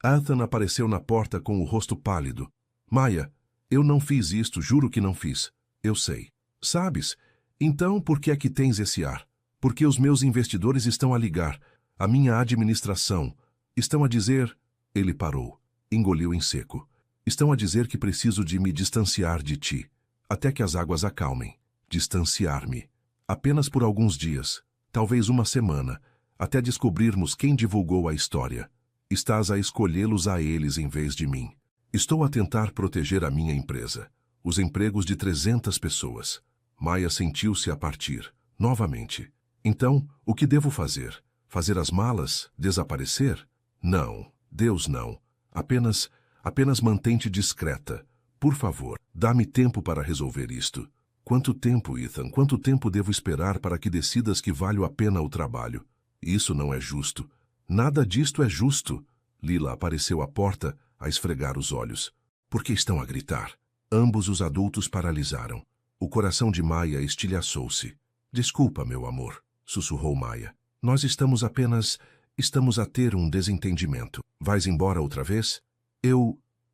Ethan apareceu na porta com o rosto pálido. Maia, eu não fiz isto, juro que não fiz. Eu sei. Sabes? Então por que é que tens esse ar? Porque os meus investidores estão a ligar. A minha administração. Estão a dizer... Ele parou. Engoliu em seco. Estão a dizer que preciso de me distanciar de ti, até que as águas acalmem. Distanciar-me. Apenas por alguns dias, talvez uma semana, até descobrirmos quem divulgou a história. Estás a escolhê-los a eles em vez de mim. Estou a tentar proteger a minha empresa, os empregos de 300 pessoas. Maya sentiu-se a partir, novamente. Então, o que devo fazer? Fazer as malas? Desaparecer? Não, Deus não. Apenas mantente discreta. Por favor, dá-me tempo para resolver isto. Quanto tempo, Ethan? Quanto tempo devo esperar para que decidas que vale a pena o trabalho? Isso não é justo. Nada disto é justo. Lila apareceu à porta, a esfregar os olhos. Por que estão a gritar? Ambos os adultos paralisaram. O coração de Maya estilhaçou-se. Desculpa, meu amor, sussurrou Maya. Nós estamos a ter um desentendimento. Vais embora outra vez?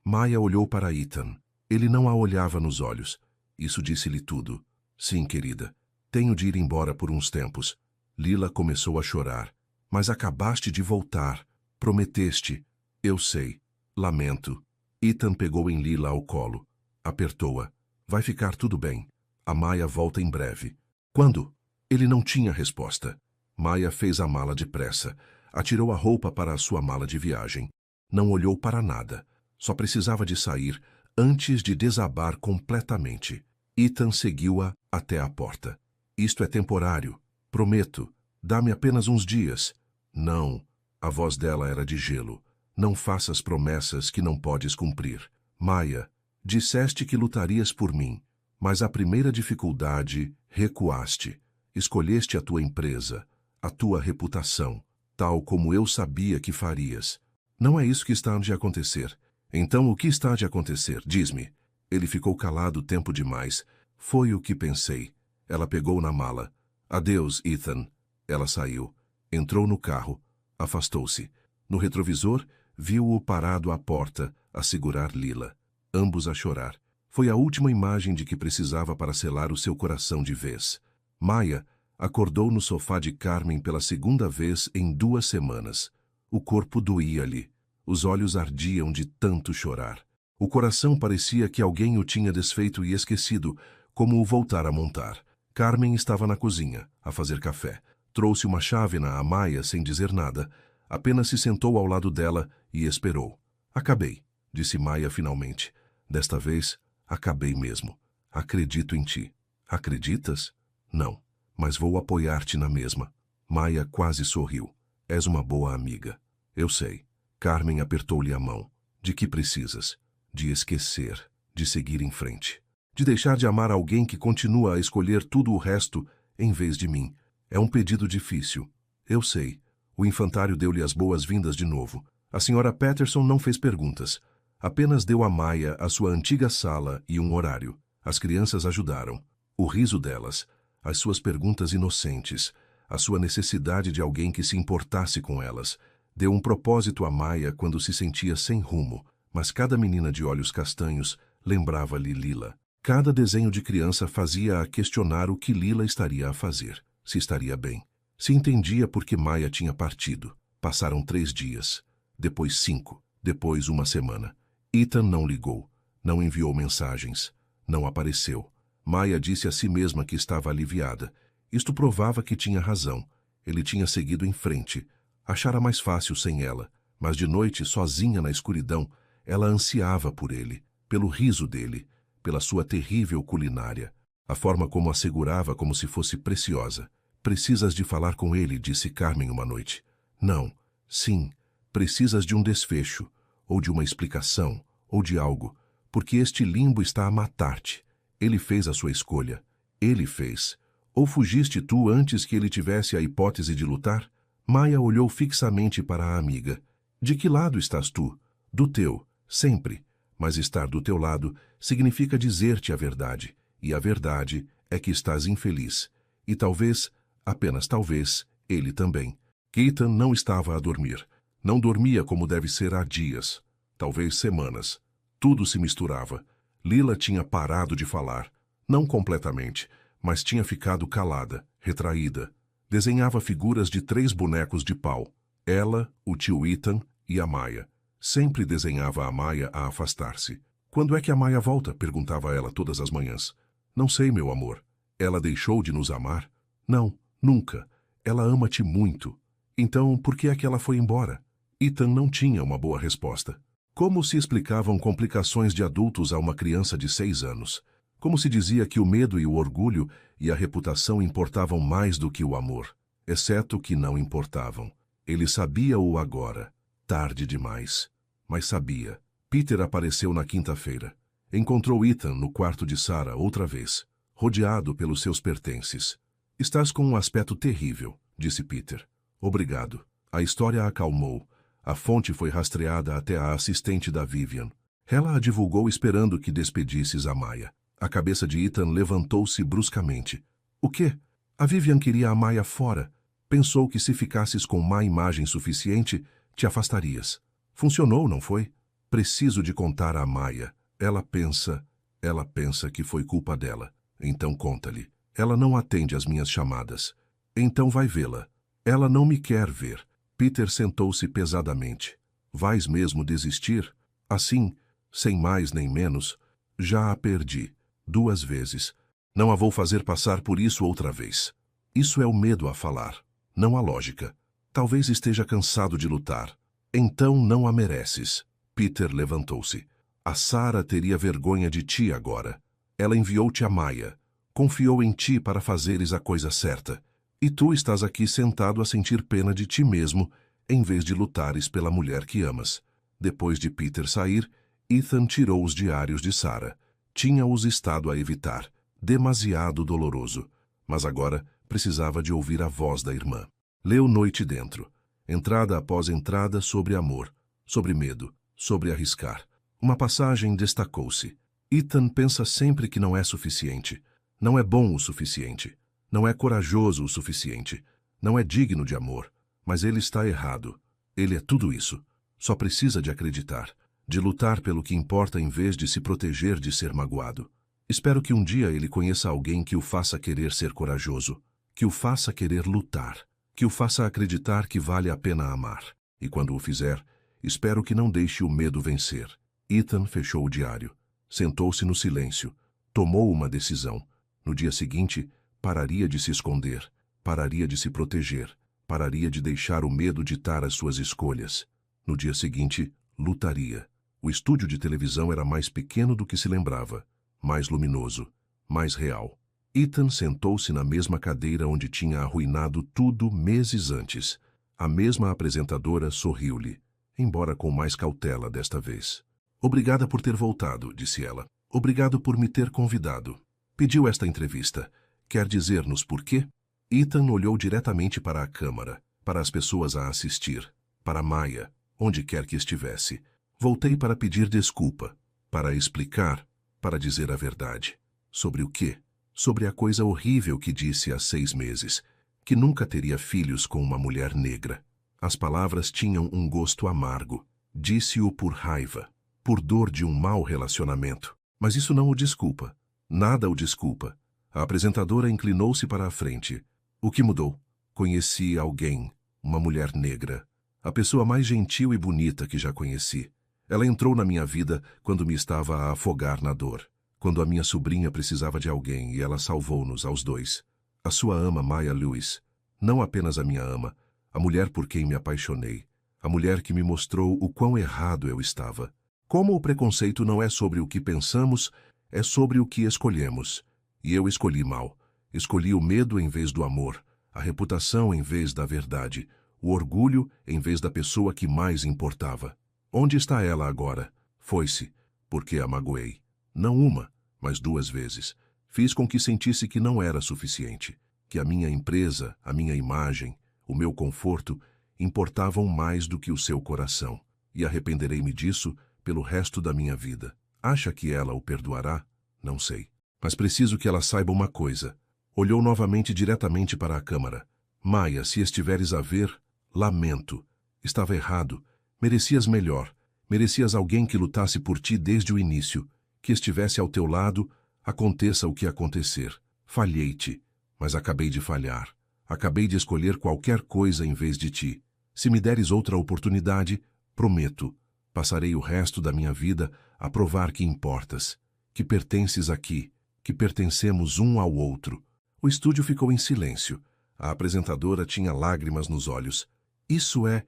Maya olhou para Ethan. Ele não a olhava nos olhos. Isso disse-lhe tudo. Sim, querida. Tenho de ir embora por uns tempos. Lila começou a chorar. Mas acabaste de voltar. Prometeste. Eu sei. Lamento. Ethan pegou em Lila ao colo. Apertou-a. Vai ficar tudo bem. A Maya volta em breve. Quando? Ele não tinha resposta. Maya fez a mala depressa. Atirou a roupa para a sua mala de viagem. Não olhou para nada. Só precisava de sair antes de desabar completamente. Ethan seguiu-a até a porta. Isto é temporário. Prometo. Dá-me apenas uns dias. Não. A voz dela era de gelo. Não faças promessas que não podes cumprir. Maya, disseste que lutarias por mim, mas à primeira dificuldade recuaste. Escolheste a tua empresa, a tua reputação, tal como eu sabia que farias. Não é isso que está de acontecer. Então o que está de acontecer? Diz-me. Ele ficou calado tempo demais. Foi o que pensei. Ela pegou na mala. Adeus, Ethan. Ela saiu. Entrou no carro. Afastou-se. No retrovisor, viu-o parado à porta, a segurar Lila. Ambos a chorar. Foi a última imagem de que precisava para selar o seu coração de vez. Maya acordou no sofá de Carmen pela segunda vez em 2 semanas. O corpo doía-lhe. Os olhos ardiam de tanto chorar. O coração parecia que alguém o tinha desfeito e esquecido, como o voltar a montar. Carmen estava na cozinha, a fazer café. Trouxe uma chávena a Maya sem dizer nada. Apenas se sentou ao lado dela e esperou. Acabei, disse Maya finalmente. Desta vez, acabei mesmo. Acredito em ti. Acreditas? Não, mas vou apoiar-te na mesma. Maya quase sorriu. És uma boa amiga. Eu sei. Carmen apertou-lhe a mão. De que precisas? De esquecer, de seguir em frente. De deixar de amar alguém que continua a escolher tudo o resto em vez de mim. É um pedido difícil. Eu sei. O infantário deu-lhe as boas-vindas de novo. A senhora Patterson não fez perguntas. Apenas deu a Maya a sua antiga sala e um horário. As crianças ajudaram. O riso delas, as suas perguntas inocentes, a sua necessidade de alguém que se importasse com elas, deu um propósito a Maya quando se sentia sem rumo, mas cada menina de olhos castanhos lembrava-lhe Lila. Cada desenho de criança fazia-a questionar o que Lila estaria a fazer, se estaria bem. Se entendia por que Maya tinha partido. Passaram 3 dias, depois 5, depois 1 semana. Ethan não ligou, não enviou mensagens, não apareceu. Maya disse a si mesma que estava aliviada. Isto provava que tinha razão. Ele tinha seguido em frente. Achara mais fácil sem ela, mas de noite, sozinha na escuridão, ela ansiava por ele, pelo riso dele, pela sua terrível culinária, a forma como a segurava como se fosse preciosa. Precisas de falar com ele, disse Carmen uma noite. Não, sim, precisas de um desfecho, ou de uma explicação, ou de algo, porque este limbo está a matar-te. Ele fez a sua escolha. Ele fez. Ou fugiste tu antes que ele tivesse a hipótese de lutar? Maya olhou fixamente para a amiga. De que lado estás tu? Do teu, sempre. Mas estar do teu lado significa dizer-te a verdade, e a verdade é que estás infeliz. E talvez, apenas talvez, ele também. Ethan não estava a dormir. Não dormia como deve ser há dias, talvez semanas. Tudo se misturava. Lila tinha parado de falar. Não completamente, mas tinha ficado calada, retraída. Desenhava figuras de 3 bonecos de pau. Ela, o tio Ethan e a Maya. Sempre desenhava a Maia a afastar-se. Quando é que a Maia volta? Perguntava ela todas as manhãs. Não sei, meu amor. Ela deixou de nos amar? Não, nunca. Ela ama-te muito. Então, por que é que ela foi embora? Ethan não tinha uma boa resposta. Como se explicavam complicações de adultos a uma criança de 6 anos? Como se dizia que o medo e o orgulho e a reputação importavam mais do que o amor? Exceto que não importavam. Ele sabia-o agora. Tarde demais. Mas sabia. Peter apareceu na quinta-feira. Encontrou Ethan no quarto de Sarah outra vez, rodeado pelos seus pertences. Estás com um aspecto terrível, disse Peter. Obrigado. A história a acalmou. A fonte foi rastreada até a assistente da Vivian. Ela a divulgou esperando que despedisses a Maia. A cabeça de Ethan levantou-se bruscamente. O quê? A Vivian queria a Maia fora. Pensou que se ficasses com má imagem suficiente, te afastarias. Funcionou, não foi? Preciso de contar a Maia. Ela pensa que foi culpa dela. Então conta-lhe. Ela não atende às minhas chamadas. Então vai vê-la. Ela não me quer ver. Peter sentou-se pesadamente. Vais mesmo desistir? Assim, sem mais nem menos, já a perdi. 2 vezes. Não a vou fazer passar por isso outra vez. Isso é o medo a falar. Não a lógica. Talvez esteja cansado de lutar. Então não a mereces. Peter levantou-se. A Sarah teria vergonha de ti agora. Ela enviou-te a Maia. Confiou em ti para fazeres a coisa certa. E tu estás aqui sentado a sentir pena de ti mesmo, em vez de lutares pela mulher que amas. Depois de Peter sair, Ethan tirou os diários de Sarah. Tinha-os estado a evitar. Demasiado doloroso. Mas agora precisava de ouvir a voz da irmã. Leu noite dentro. Entrada após entrada sobre amor, sobre medo, sobre arriscar. Uma passagem destacou-se. Ethan pensa sempre que não é suficiente. Não é bom o suficiente. Não é corajoso o suficiente. Não é digno de amor. Mas ele está errado. Ele é tudo isso. Só precisa de acreditar. De lutar pelo que importa em vez de se proteger de ser magoado. Espero que um dia ele conheça alguém que o faça querer ser corajoso. Que o faça querer lutar. Que o faça acreditar que vale a pena amar. E quando o fizer, espero que não deixe o medo vencer. Ethan fechou o diário. Sentou-se no silêncio. Tomou uma decisão. No dia seguinte, pararia de se esconder. Pararia de se proteger. Pararia de deixar o medo ditar as suas escolhas. No dia seguinte, lutaria. O estúdio de televisão era mais pequeno do que se lembrava. Mais luminoso. Mais real. Ethan sentou-se na mesma cadeira onde tinha arruinado tudo meses antes. A mesma apresentadora sorriu-lhe, embora com mais cautela desta vez. Obrigada por ter voltado, disse ela. Obrigado por me ter convidado. Pediu esta entrevista. Quer dizer-nos por quê? Ethan olhou diretamente para a câmara, para as pessoas a assistir, para Maia, onde quer que estivesse. Voltei para pedir desculpa, para explicar, para dizer a verdade. Sobre o quê? Sobre a coisa horrível que disse há 6 meses, que nunca teria filhos com uma mulher negra. As palavras tinham um gosto amargo. Disse-o por raiva, por dor de um mau relacionamento. Mas isso não o desculpa. Nada o desculpa. A apresentadora inclinou-se para a frente. O que mudou? Conheci alguém, uma mulher negra. A pessoa mais gentil e bonita que já conheci. Ela entrou na minha vida quando me estava a afogar na dor. Quando a minha sobrinha precisava de alguém e ela salvou-nos aos 2. A sua ama, Maya Lewis. Não apenas a minha ama, a mulher por quem me apaixonei. A mulher que me mostrou o quão errado eu estava. Como o preconceito não é sobre o que pensamos, é sobre o que escolhemos. E eu escolhi mal. Escolhi o medo em vez do amor, a reputação em vez da verdade, o orgulho em vez da pessoa que mais importava. Onde está ela agora? Foi-se, porque a magoei. Não uma, mas 2 vezes. Fiz com que sentisse que não era suficiente, que a minha empresa, a minha imagem, o meu conforto importavam mais do que o seu coração. E arrependerei-me disso pelo resto da minha vida. Acha que ela o perdoará? Não sei. Mas preciso que ela saiba uma coisa. Olhou novamente diretamente para a câmara. Maia, se estiveres a ver, lamento. Estava errado. Merecias melhor. Merecias alguém que lutasse por ti desde o início. Que estivesse ao teu lado, aconteça o que acontecer. Falhei-te, mas acabei de falhar. Acabei de escolher qualquer coisa em vez de ti. Se me deres outra oportunidade, prometo, Passarei o resto da minha vida a provar que importas, que pertences aqui, que pertencemos um ao outro. O estúdio ficou em silêncio. A apresentadora tinha lágrimas nos olhos. Isso é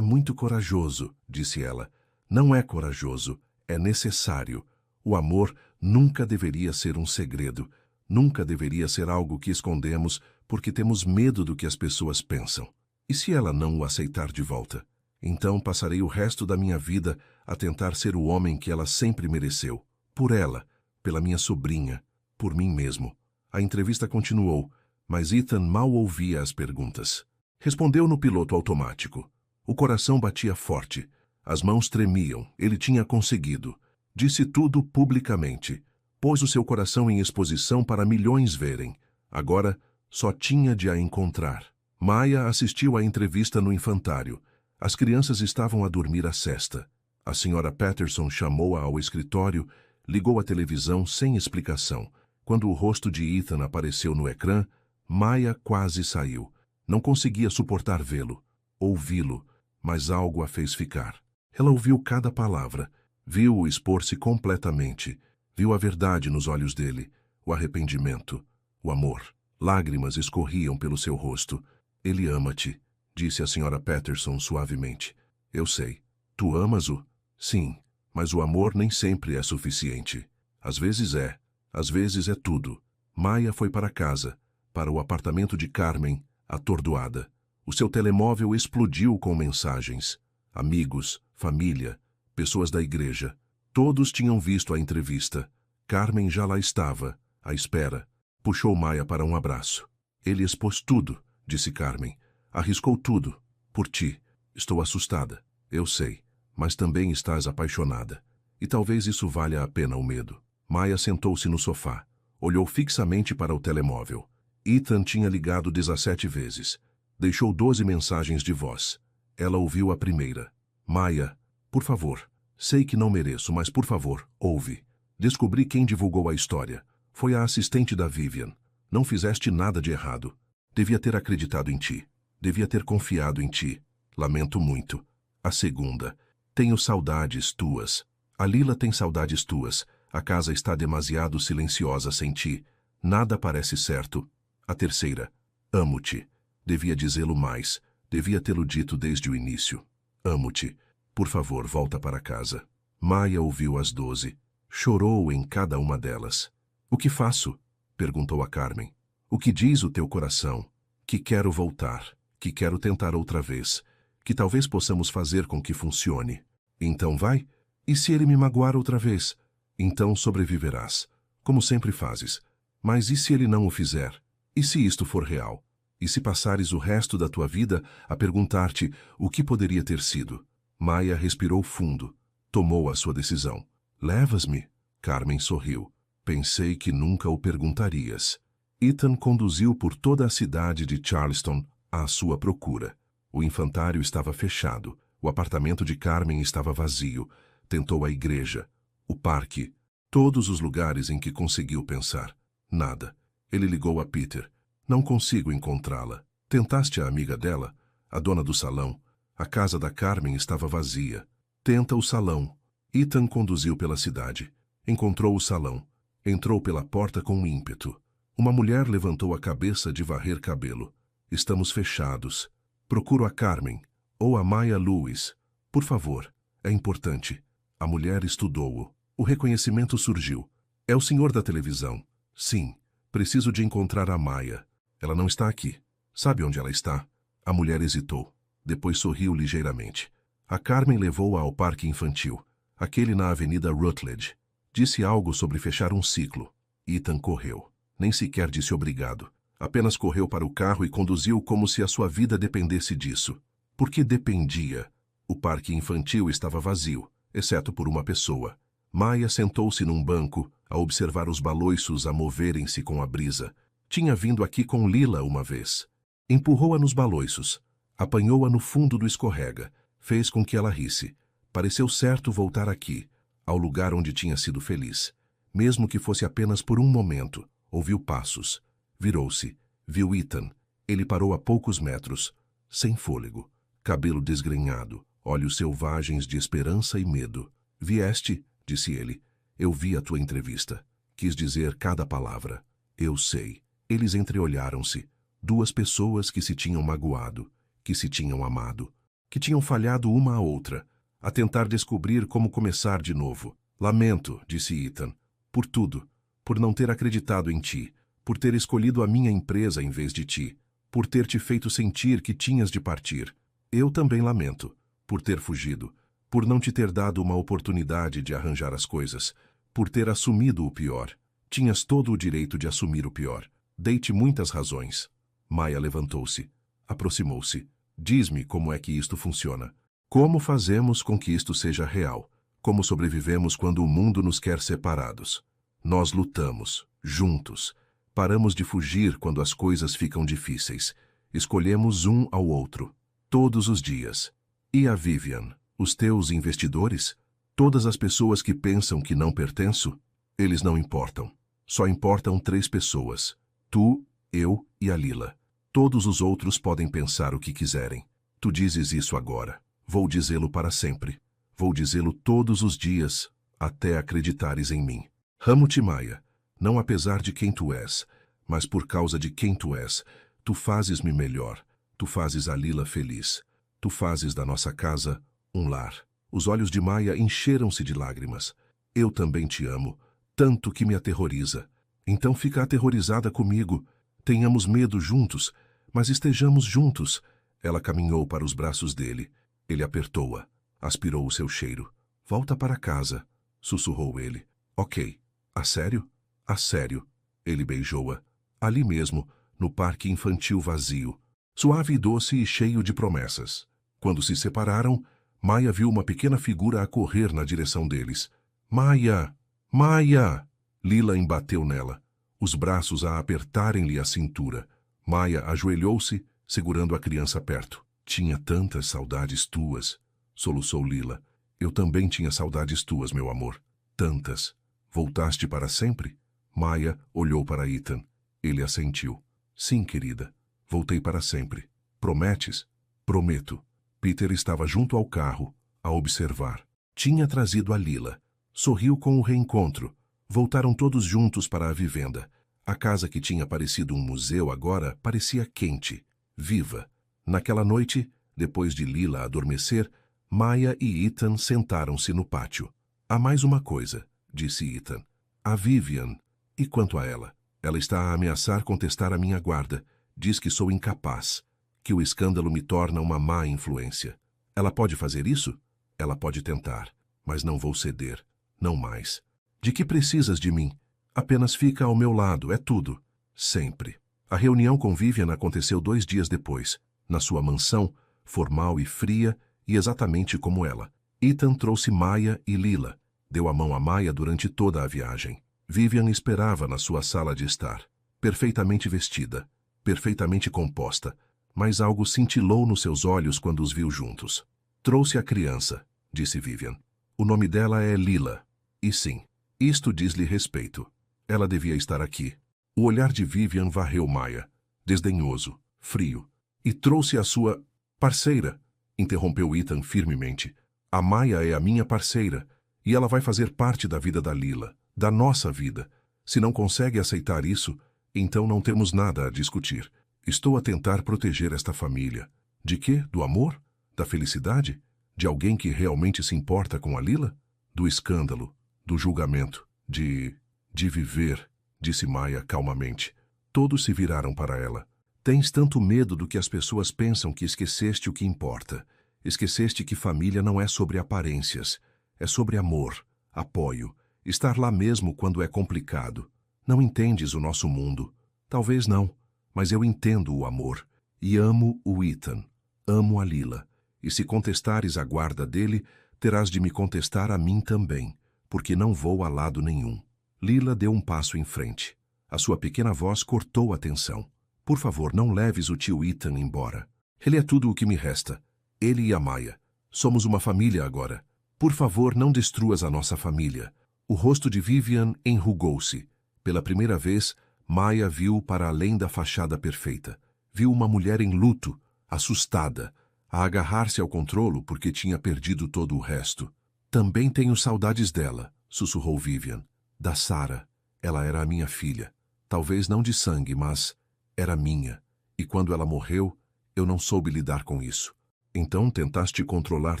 muito corajoso, disse ela. Não é corajoso, é necessário. O amor nunca deveria ser um segredo. Nunca deveria ser algo que escondemos porque temos medo do que as pessoas pensam. E se ela não o aceitar de volta? Então passarei o resto da minha vida a tentar ser o homem que ela sempre mereceu. Por ela, pela minha sobrinha, por mim mesmo. A entrevista continuou, mas Ethan mal ouvia as perguntas. Respondeu no piloto automático. O coração batia forte. As mãos tremiam. Ele tinha conseguido. Disse tudo publicamente. Pôs o seu coração em exposição para milhões verem. Agora, só tinha de a encontrar. Maya assistiu à entrevista no infantário. As crianças estavam a dormir a sesta. A senhora Patterson chamou-a ao escritório, ligou a televisão sem explicação. Quando o rosto de Ethan apareceu no ecrã, Maya quase saiu. Não conseguia suportar vê-lo, ouvi-lo, mas algo a fez ficar. Ela ouviu cada palavra, viu-o expor-se completamente, viu a verdade nos olhos dele, o arrependimento, o amor. Lágrimas escorriam pelo seu rosto. Ele ama-te, disse a senhora Patterson suavemente. Eu sei. Tu amas-o? Sim, mas o amor nem sempre é suficiente. Às vezes é tudo. Maya foi para casa, para o apartamento de Carmen, atordoada. O seu telemóvel explodiu com mensagens. Amigos, família, pessoas da igreja. Todos tinham visto a entrevista. Carmen já lá estava, à espera. Puxou Maya para um abraço. Ele expôs tudo, disse Carmen. Arriscou tudo. Por ti. Estou assustada. Eu sei. Mas também estás apaixonada. E talvez isso valha a pena o medo. Maya sentou-se no sofá. Olhou fixamente para o telemóvel. Ethan tinha ligado 17 vezes. Deixou 12 mensagens de voz. Ela ouviu a primeira. Maya, por favor. Sei que não mereço, mas por favor, ouve. Descobri quem divulgou a história. Foi a assistente da Vivian. Não fizeste nada de errado. Devia ter acreditado em ti. Devia ter confiado em ti. Lamento muito. A segunda. Tenho saudades tuas. A Lila tem saudades tuas. A casa está demasiado silenciosa sem ti. Nada parece certo. A terceira. Amo-te. Devia dizê-lo mais. Devia tê-lo dito desde o início. Amo-te. Por favor, volta para casa. Maya ouviu as 12. Chorou em cada uma delas. O que faço? Perguntou a Carmen. O que diz o teu coração? Que quero voltar. Que quero tentar outra vez. Que talvez possamos fazer com que funcione. Então vai? E se ele me magoar outra vez? Então sobreviverás, como sempre fazes. Mas e se ele não o fizer? E se isto for real? E se passares o resto da tua vida a perguntar-te o que poderia ter sido? Maya respirou fundo. Tomou a sua decisão. Levas-me? Carmen sorriu. Pensei que nunca o perguntarias. Ethan conduziu por toda a cidade de Charleston à sua procura. O infantário estava fechado. O apartamento de Carmen estava vazio. Tentou a igreja, o parque, todos os lugares em que conseguiu pensar. Nada. Ele ligou a Peter. Não consigo encontrá-la. Tentaste a amiga dela, a dona do salão. A casa da Carmen estava vazia. Tenta o salão. Ethan conduziu pela cidade. Encontrou o salão. Entrou pela porta com ímpeto. Uma mulher levantou a cabeça de varrer cabelo. Estamos fechados. Procuro a Carmen, ou a Maya Lewis. Por favor, é importante. A mulher estudou-o. O reconhecimento surgiu. É o senhor da televisão. Sim, preciso de encontrar a Maya. Ela não está aqui. Sabe onde ela está? A mulher hesitou. Depois sorriu ligeiramente. A Carmen levou-a ao parque infantil, aquele na Avenida Rutledge. Disse algo sobre fechar um ciclo. Ethan correu. Nem sequer disse obrigado. Apenas correu para o carro e conduziu como se a sua vida dependesse disso. Porque dependia. O parque infantil estava vazio, exceto por uma pessoa. Maya sentou-se num banco, a observar os baloiços a moverem-se com a brisa. Tinha vindo aqui com Lila uma vez. Empurrou-a nos baloiços. Apanhou-a no fundo do escorrega. Fez com que ela risse. Pareceu certo voltar aqui, ao lugar onde tinha sido feliz. Mesmo que fosse apenas por um momento. Ouviu passos. Virou-se. Viu Ethan. Ele parou a poucos metros. Sem fôlego. Cabelo desgrenhado. olhos selvagens de esperança e medo. Vieste, disse ele. Eu vi a tua entrevista. Quis dizer cada palavra. Eu sei. Eles entreolharam-se. Duas pessoas que se tinham magoado, que se tinham amado, que tinham falhado uma à outra, a tentar descobrir como começar de novo. Lamento, disse Ethan, por tudo, por não ter acreditado em ti, por ter escolhido a minha empresa em vez de ti, por ter te feito sentir que tinhas de partir. Eu também lamento, por ter fugido, por não te ter dado uma oportunidade de arranjar as coisas, por ter assumido o pior. Tinhas todo o direito de assumir o pior. Dei-te muitas razões. Maya levantou-se, aproximou-se. Diz-me como é que isto funciona. Como fazemos com que isto seja real? Como sobrevivemos quando o mundo nos quer separados? Nós lutamos, juntos. Paramos de fugir quando as coisas ficam difíceis. Escolhemos um ao outro, todos os dias. E a Vivian, os teus investidores? Todas as pessoas que pensam que não pertenço? Eles não importam. Só importam 3 pessoas. Tu, eu e a Lila. Todos os outros podem pensar o que quiserem. Tu dizes isso agora. Vou dizê-lo para sempre. Vou dizê-lo todos os dias, até acreditares em mim. Amo-te, Maya, não apesar de quem tu és, mas por causa de quem tu és. Tu fazes-me melhor. Tu fazes a Lila feliz. Tu fazes da nossa casa um lar. Os olhos de Maya encheram-se de lágrimas. Eu também te amo, tanto que me aterroriza. Então fica aterrorizada comigo. Tenhamos medo juntos, mas estejamos juntos. Ela caminhou para os braços dele. Ele apertou-a, aspirou o seu cheiro. Volta para casa, sussurrou ele. Ok. A sério? A sério. Ele beijou-a. Ali mesmo, no parque infantil vazio, suave e doce e cheio de promessas. Quando se separaram, Maya viu uma pequena figura a correr na direção deles. Maya! Maya! Lila embateu nela, os braços a apertarem-lhe a cintura. Maya ajoelhou-se, segurando a criança perto. Tinha tantas saudades tuas, soluçou Lila. Eu também tinha saudades tuas, meu amor. Tantas. Voltaste para sempre? Maya olhou para Ethan. Ele assentiu. Sim, querida. Voltei para sempre. Prometes? Prometo. Peter estava junto ao carro, a observar. Tinha trazido a Lila. Sorriu com o reencontro. Voltaram todos juntos para a vivenda. A casa que tinha parecido um museu agora parecia quente, viva. Naquela noite, depois de Lila adormecer, Maya e Ethan sentaram-se no pátio. Há mais uma coisa, disse Ethan. A Vivian. E quanto a ela? Ela está a ameaçar contestar a minha guarda. Diz que sou incapaz, que o escândalo me torna uma má influência. Ela pode fazer isso? Ela pode tentar, mas não vou ceder. Não mais. De que precisas de mim? Apenas fica ao meu lado, é tudo. Sempre. A reunião com Vivian aconteceu 2 dias depois, na sua mansão, formal e fria, e exatamente como ela. Ethan trouxe Maya e Lila. Deu a mão a Maya durante toda a viagem. Vivian esperava na sua sala de estar, perfeitamente vestida, perfeitamente composta, mas algo cintilou nos seus olhos quando os viu juntos. Trouxe a criança, disse Vivian. O nome dela é Lila. E sim, isto diz-lhe respeito. Ela devia estar aqui. O olhar de Vivian varreu Maya, desdenhoso, frio. E trouxe a sua parceira, interrompeu Ethan firmemente. A Maya é a minha parceira, e ela vai fazer parte da vida da Lila, da nossa vida. Se não consegue aceitar isso, então não temos nada a discutir. Estou a tentar proteger esta família. De quê? Do amor? Da felicidade? De alguém que realmente se importa com a Lila? Do escândalo, do julgamento, de viver, disse Maya calmamente. Todos se viraram para ela. Tens tanto medo do que as pessoas pensam que esqueceste o que importa. Esqueceste que família não é sobre aparências. É sobre amor, apoio, estar lá mesmo quando é complicado. Não entendes o nosso mundo. Talvez não, mas eu entendo o amor. E amo o Ethan. Amo a Lila. E se contestares a guarda dele, terás de me contestar a mim também, porque não vou a lado nenhum. Lila deu um passo em frente. A sua pequena voz cortou a tensão. Por favor, não leves o tio Ethan embora. Ele é tudo o que me resta. Ele e a Maya. Somos uma família agora. Por favor, não destruas a nossa família. O rosto de Vivian enrugou-se. Pela primeira vez, Maya viu para além da fachada perfeita. Viu uma mulher em luto, assustada. a agarrar-se ao controlo porque tinha perdido todo o resto. Também tenho saudades dela, sussurrou Vivian. Da Sarah. Ela era a minha filha. Talvez não de sangue, mas era minha. E quando ela morreu, eu não soube lidar com isso. Então tentaste controlar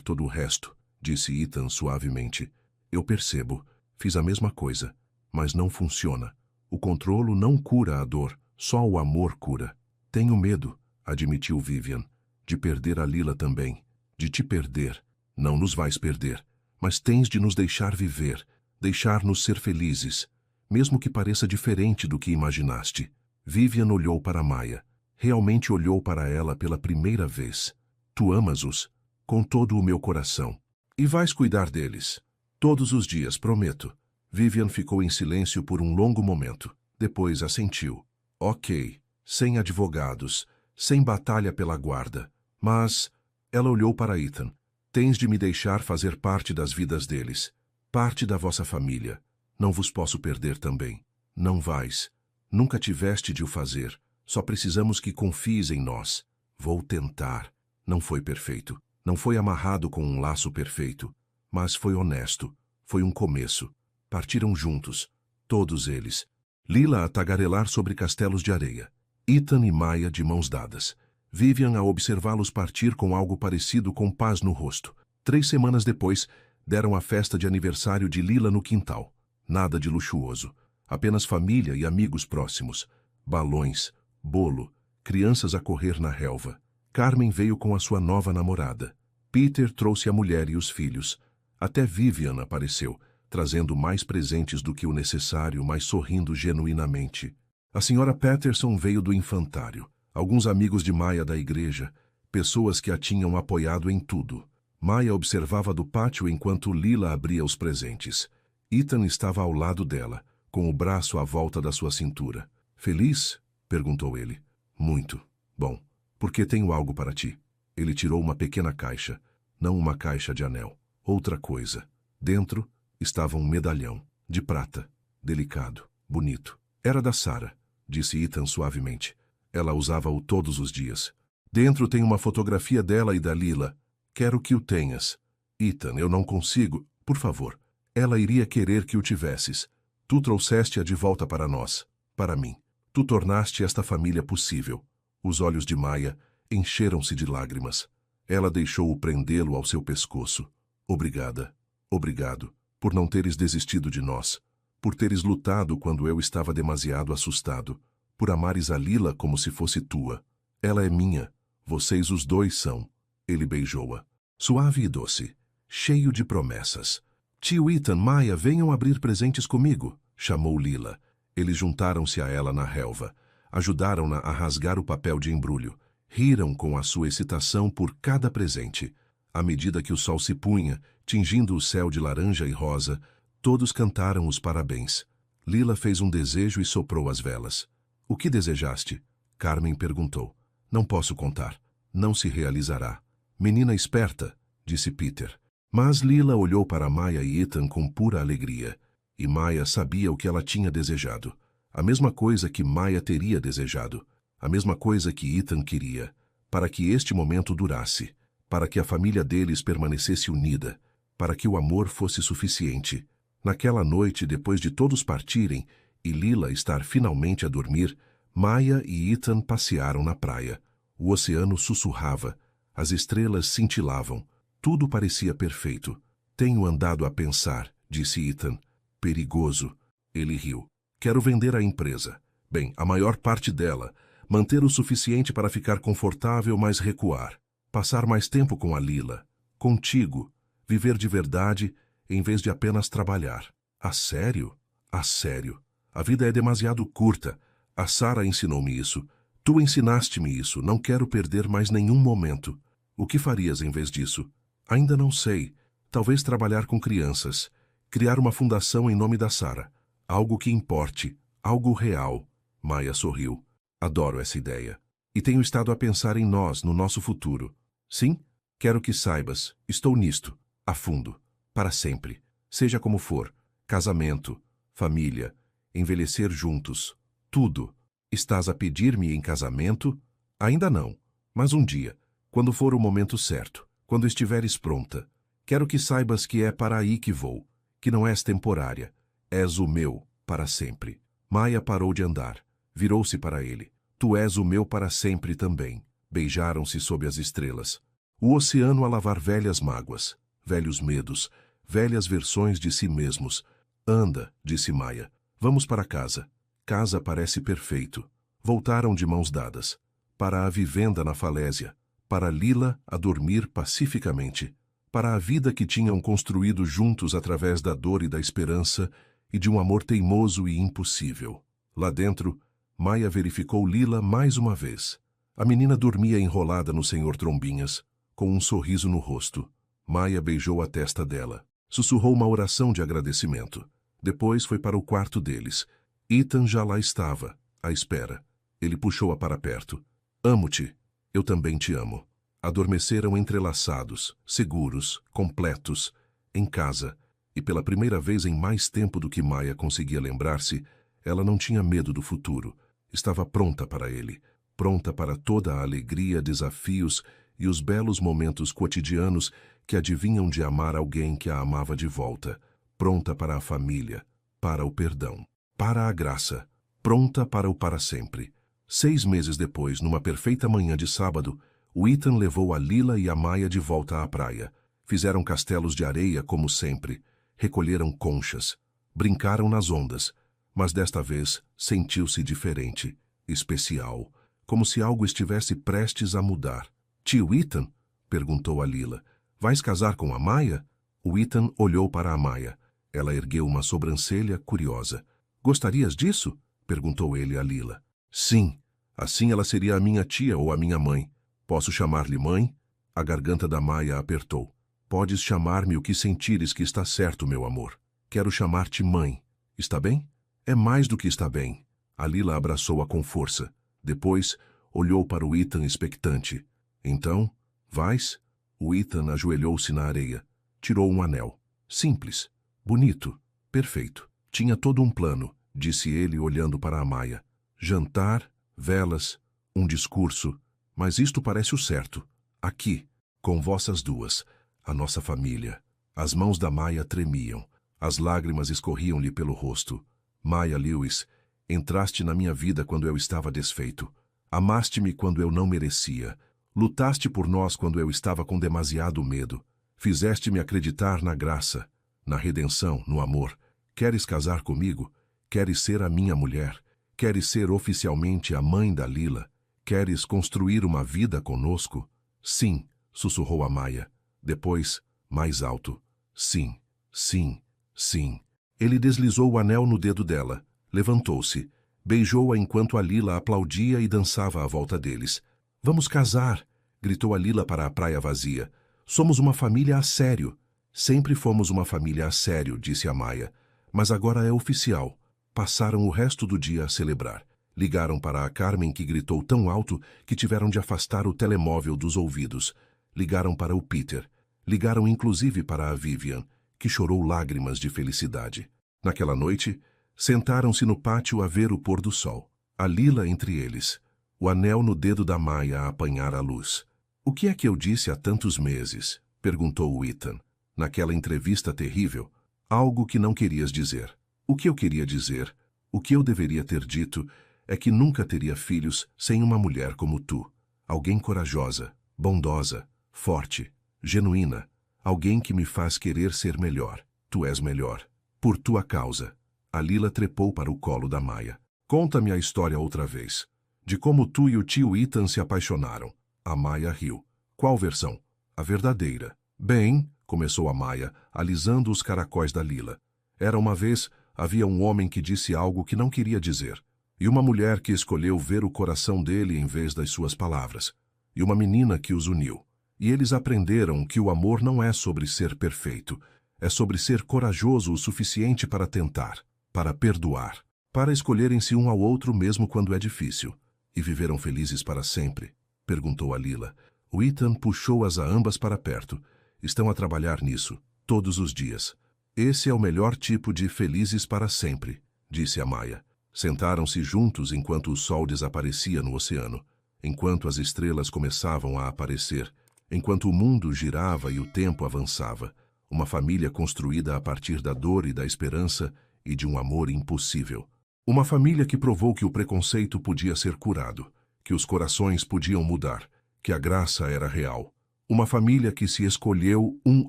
todo o resto, disse Ethan suavemente. Eu percebo. Fiz a mesma coisa. Mas não funciona. O controlo não cura a dor. Só o amor cura. Tenho medo, admitiu Vivian, de perder a Lila também. De te perder. Não nos vais perder. Mas tens de nos deixar viver. Deixar-nos ser felizes. Mesmo que pareça diferente do que imaginaste. Vivian olhou para Maya. Realmente olhou para ela pela primeira vez. Tu amas-os, com todo o meu coração. E vais cuidar deles. Todos os dias, prometo. Vivian ficou em silêncio por um longo momento. Depois assentiu. Ok, sem advogados, sem batalha pela guarda. Mas ela olhou para Ethan. Tens de me deixar fazer parte das vidas deles. Parte da vossa família. Não vos posso perder também. Não vais. Nunca tiveste de o fazer. Só precisamos que confies em nós. Vou tentar. Não foi perfeito. Não foi amarrado com um laço perfeito. Mas foi honesto. Foi um começo. Partiram juntos. Todos eles. Lila a tagarelar sobre castelos de areia. Ethan e Maya de mãos dadas. Vivian a observá-los partir com algo parecido com paz no rosto. 3 semanas depois, deram a festa de aniversário de Lila no quintal. Nada de luxuoso. Apenas família e amigos próximos. Balões, bolo, crianças a correr na relva. Carmen veio com a sua nova namorada. Peter trouxe a mulher e os filhos. Até Vivian apareceu, trazendo mais presentes do que o necessário, mas sorrindo genuinamente. A senhora Patterson veio do infantário. Alguns amigos de Maya da igreja, pessoas que a tinham apoiado em tudo. Maya observava do pátio enquanto Lila abria os presentes. Ethan estava ao lado dela, com o braço à volta da sua cintura. Feliz? Perguntou ele. Muito. Bom, porque tenho algo para ti. Ele tirou uma pequena caixa, não uma caixa de anel. Outra coisa. Dentro estava um medalhão, de prata, delicado, bonito. Era da Sarah, disse Ethan suavemente. Ela usava-o todos os dias. Dentro tem uma fotografia dela e da Lila. Quero que o tenhas. Ethan, eu não consigo. Por favor. Ela iria querer que o tivesses. Tu trouxeste-a de volta para nós, para mim. Tu tornaste esta família possível. Os olhos de Maya encheram-se de lágrimas. Ela deixou-o prendê-lo ao seu pescoço. Obrigada. Obrigado por não teres desistido de nós. Por teres lutado quando eu estava demasiado assustado. Por amares a Lila como se fosse tua. Ela é minha. Vocês os dois são. Ele beijou-a. Suave e doce. Cheio de promessas. Tio Ethan, Maya, venham abrir presentes comigo, chamou Lila. Eles juntaram-se a ela na relva. Ajudaram-na a rasgar o papel de embrulho. Riram com a sua excitação por cada presente. À medida que o sol se punha, tingindo o céu de laranja e rosa, todos cantaram os parabéns. Lila fez um desejo e soprou as velas. O que desejaste? Carmen perguntou. Não posso contar. Não se realizará. Menina esperta, disse Peter. Mas Lila olhou para Maya e Ethan com pura alegria. E Maya sabia o que ela tinha desejado. A mesma coisa que Maya teria desejado. A mesma coisa que Ethan queria. Para que este momento durasse. Para que a família deles permanecesse unida. Para que o amor fosse suficiente. Naquela noite, depois de todos partirem, e Lila estar finalmente a dormir, Maya e Ethan passearam na praia. O oceano sussurrava. As estrelas cintilavam. Tudo parecia perfeito. Tenho andado a pensar, disse Ethan. Perigoso. Ele riu. Quero vender a empresa. Bem, a maior parte dela. Manter o suficiente para ficar confortável, mas recuar. Passar mais tempo com a Lila. Contigo. Viver de verdade, em vez de apenas trabalhar. A sério? A sério. A vida é demasiado curta. A Sarah ensinou-me isso. Tu ensinaste-me isso. Não quero perder mais nenhum momento. O que farias em vez disso? Ainda não sei. Talvez trabalhar com crianças. Criar uma fundação em nome da Sarah. Algo que importe. Algo real. Maya sorriu. Adoro essa ideia. E tenho estado a pensar em nós, no nosso futuro. Sim? Quero que saibas. Estou nisto. A fundo. Para sempre. Seja como for. Casamento. Família. Envelhecer juntos. Tudo. Estás a pedir-me em casamento? Ainda não. Mas um dia. Quando for o momento certo, quando estiveres pronta. Quero que saibas que é para aí que vou, que não és temporária. És o meu, para sempre. Maia parou de andar. Virou-se para ele. Tu és o meu para sempre também. Beijaram-se sob as estrelas. O oceano a lavar velhas mágoas, velhos medos, velhas versões de si mesmos. Anda, disse Maia. Vamos para casa. Casa parece perfeito. Voltaram de mãos dadas. Para a vivenda na falésia. Para Lila a dormir pacificamente. Para a vida que tinham construído juntos através da dor e da esperança e de um amor teimoso e impossível. Lá dentro, Maia verificou Lila mais uma vez. A menina dormia enrolada no Senhor Trombinhas, com um sorriso no rosto. Maia beijou a testa dela. Sussurrou uma oração de agradecimento. Depois foi para o quarto deles. Ethan já lá estava, à espera. Ele puxou-a para perto. Amo-te. Eu também te amo. Adormeceram entrelaçados, seguros, completos, em casa, e pela primeira vez em mais tempo do que Maia conseguia lembrar-se, ela não tinha medo do futuro. Estava pronta para ele, pronta para toda a alegria, desafios e os belos momentos cotidianos que adivinham de amar alguém que a amava de volta, pronta para a família, para o perdão, para a graça, pronta para o para sempre. 6 meses depois, numa perfeita manhã de sábado, o Ethan levou a Lila e a Maia de volta à praia. Fizeram castelos de areia como sempre, recolheram conchas, brincaram nas ondas, mas desta vez sentiu-se diferente, especial, como se algo estivesse prestes a mudar. Tio Ethan? Perguntou a Lila. Vais casar com a Maia? O Ethan olhou para a Maia. Ela ergueu uma sobrancelha curiosa. Gostarias disso? Perguntou ele a Lila. Sim, assim ela seria a minha tia ou a minha mãe. Posso chamar-lhe mãe? A garganta da Maia apertou. Podes chamar-me o que sentires que está certo, meu amor. Quero chamar-te mãe. Está bem? É mais do que está bem. A Lila abraçou-a com força. Depois, olhou para o Ethan expectante. Então, vais? O Ethan ajoelhou-se na areia. Tirou um anel. Simples. Bonito. Perfeito. Tinha todo um plano, disse ele olhando para a Maia. Jantar, velas, um discurso. Mas isto parece o certo. Aqui, com vossas duas, a nossa família. As mãos da Maia tremiam. As lágrimas escorriam-lhe pelo rosto. Maia Lewis, entraste na minha vida quando eu estava desfeito. Amaste-me quando eu não merecia. Lutaste por nós quando eu estava com demasiado medo. Fizeste-me acreditar na graça, na redenção, no amor. Queres casar comigo? Queres ser a minha mulher? Queres ser oficialmente a mãe da Lila? Queres construir uma vida conosco? Sim, sussurrou a Maia. Depois, mais alto. Sim, sim, sim. Ele deslizou o anel no dedo dela. Levantou-se. Beijou-a enquanto a Lila aplaudia e dançava à volta deles. Vamos casar! Gritou a Lila para a praia vazia. Somos uma família a sério. Sempre fomos uma família a sério, disse a Maia. Mas agora é oficial. Passaram o resto do dia a celebrar. Ligaram para a Carmen, que gritou tão alto que tiveram de afastar o telemóvel dos ouvidos. Ligaram para o Peter. Ligaram inclusive para a Vivian, que chorou lágrimas de felicidade. Naquela noite, sentaram-se no pátio a ver o pôr do sol. A Lila entre eles. O anel no dedo da Maia a apanhar a luz. O que é que eu disse há tantos meses? Perguntou o Ethan. Naquela entrevista terrível. Algo que não querias dizer. O que eu queria dizer, o que eu deveria ter dito, é que nunca teria filhos sem uma mulher como tu. Alguém corajosa, bondosa, forte, genuína. Alguém que me faz querer ser melhor. Tu és melhor. Por tua causa. A Lila trepou para o colo da Maia. Conta-me a história outra vez. De como tu e o tio Ethan se apaixonaram. A Maia riu. Qual versão? A verdadeira. Bem, começou a Maia, alisando os caracóis da Lila. Era uma vez, havia um homem que disse algo que não queria dizer. E uma mulher que escolheu ver o coração dele em vez das suas palavras. E uma menina que os uniu. E eles aprenderam que o amor não é sobre ser perfeito. É sobre ser corajoso o suficiente para tentar, para perdoar, para escolherem-se um ao outro mesmo quando é difícil. E viveram felizes para sempre? Perguntou a Lila. O Ethan puxou-as a ambas para perto. Estão a trabalhar nisso, todos os dias. Esse é o melhor tipo de felizes para sempre, disse a Maia. Sentaram-se juntos enquanto o sol desaparecia no oceano. enquanto as estrelas começavam a aparecer, enquanto o mundo girava e o tempo avançava. Uma família construída a partir da dor e da esperança e de um amor impossível. Uma família que provou que o preconceito podia ser curado, que os corações podiam mudar, que a graça era real. Uma família que se escolheu um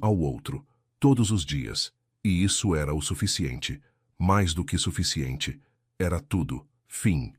ao outro, todos os dias. E isso era o suficiente. Mais do que suficiente. Era tudo. Fim.